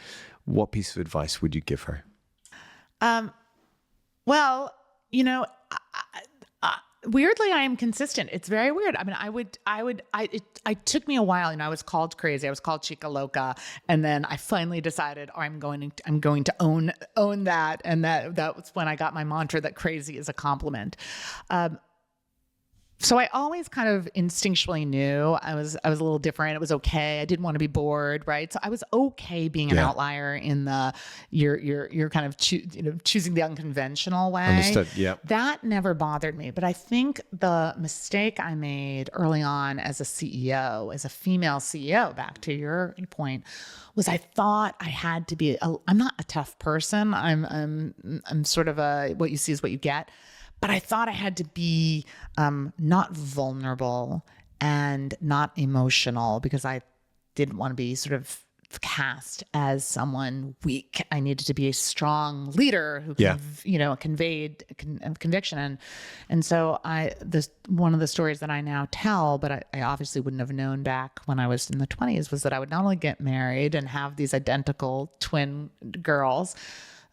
what piece of advice would you give her? Well, weirdly, I am consistent. It's very weird. I mean, it took me a while. I was called crazy. I was called Chica Loca. And then I finally decided, I'm going to own that. And that was when I got my mantra that crazy is a compliment. So I always kind of instinctually knew I was a little different. It was okay. I didn't want to be bored, right? So I was okay being an outlier in you're kind of choosing the unconventional way. Understood. Yeah. That never bothered me. But I think the mistake I made early on as a CEO, as a female CEO, back to your point, was I thought I had to be. I'm not a tough person. I'm sort of what you see is what you get. but I thought I had to be not vulnerable and not emotional because I didn't want to be sort of cast as someone weak. I needed to be a strong leader who, conveyed conviction. And so this one of the stories that I now tell, but I obviously wouldn't have known back when I was in the 20s, was that I would not only get married and have these identical twin girls,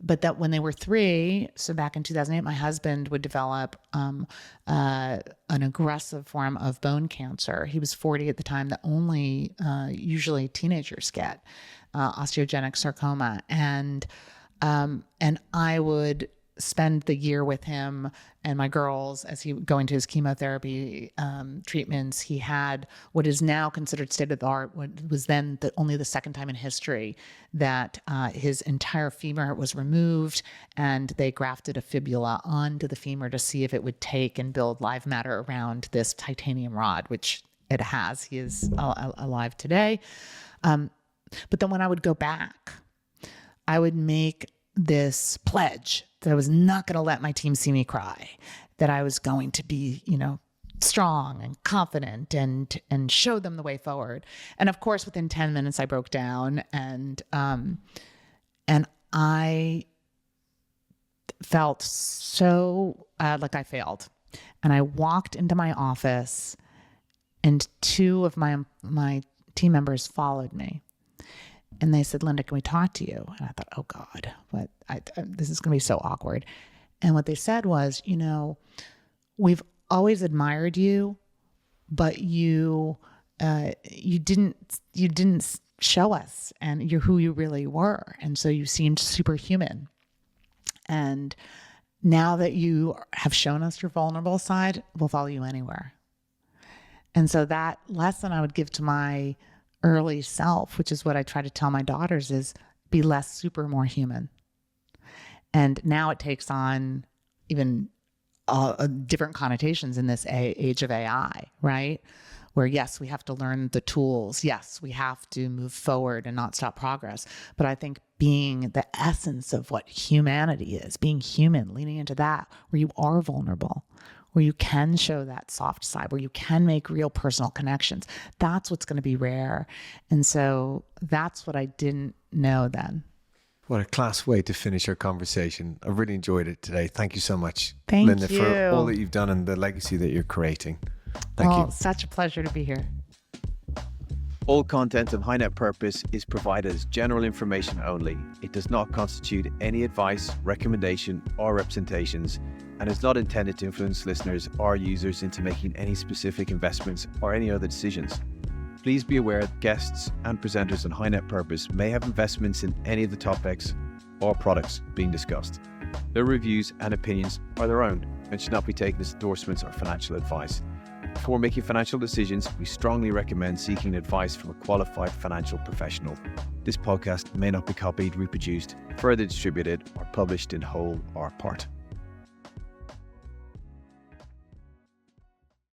but that when they were 3, so back in 2008, my husband would develop an aggressive form of bone cancer. He was 40 at the time, that only usually teenagers get, osteogenic sarcoma. And I would spend the year with him and my girls as he going to his chemotherapy treatments. He had what is now considered state of the art, what was then only the second time in history that his entire femur was removed, and they grafted a fibula onto the femur to see if it would take and build live matter around this titanium rod, which it has. He is alive today. But then when I would go back, I would make this pledge that I was not going to let my team see me cry, that I was going to be, strong and confident and show them the way forward. And of course, within 10 minutes, I broke down and I felt so like I failed. And I walked into my office and 2 of my team members followed me. And they said, "Linda, can we talk to you?" And I thought, oh God, this is going to be so awkward. And what they said was, we've always admired you, but you didn't show us and you're who you really were. And so you seemed superhuman. And now that you have shown us your vulnerable side, we'll follow you anywhere. And so that lesson I would give to my early self, which is what I try to tell my daughters, is be less super, more human. And now it takes on even different connotations in this age of AI, right? Where yes, we have to learn the tools. Yes, we have to move forward and not stop progress. But I think being the essence of what humanity is, being human, leaning into that, where you are vulnerable, where you can show that soft side, where you can make real personal connections. That's what's going to be rare. And so that's what I didn't know then. What a class way to finish our conversation. I really enjoyed it today. Thank you so much, Thank Linda, you for all that you've done and the legacy that you're creating. Thank you. Such a pleasure to be here. All content on High Net Purpose is provided as general information only. It does not constitute any advice, recommendation, or representations, and is not intended to influence listeners or users into making any specific investments or any other decisions. Please be aware that guests and presenters on High Net Purpose may have investments in any of the topics or products being discussed. Their reviews and opinions are their own and should not be taken as endorsements or financial advice. Before making financial decisions, we strongly recommend seeking advice from a qualified financial professional. This podcast may not be copied, reproduced, further distributed, or published in whole or part.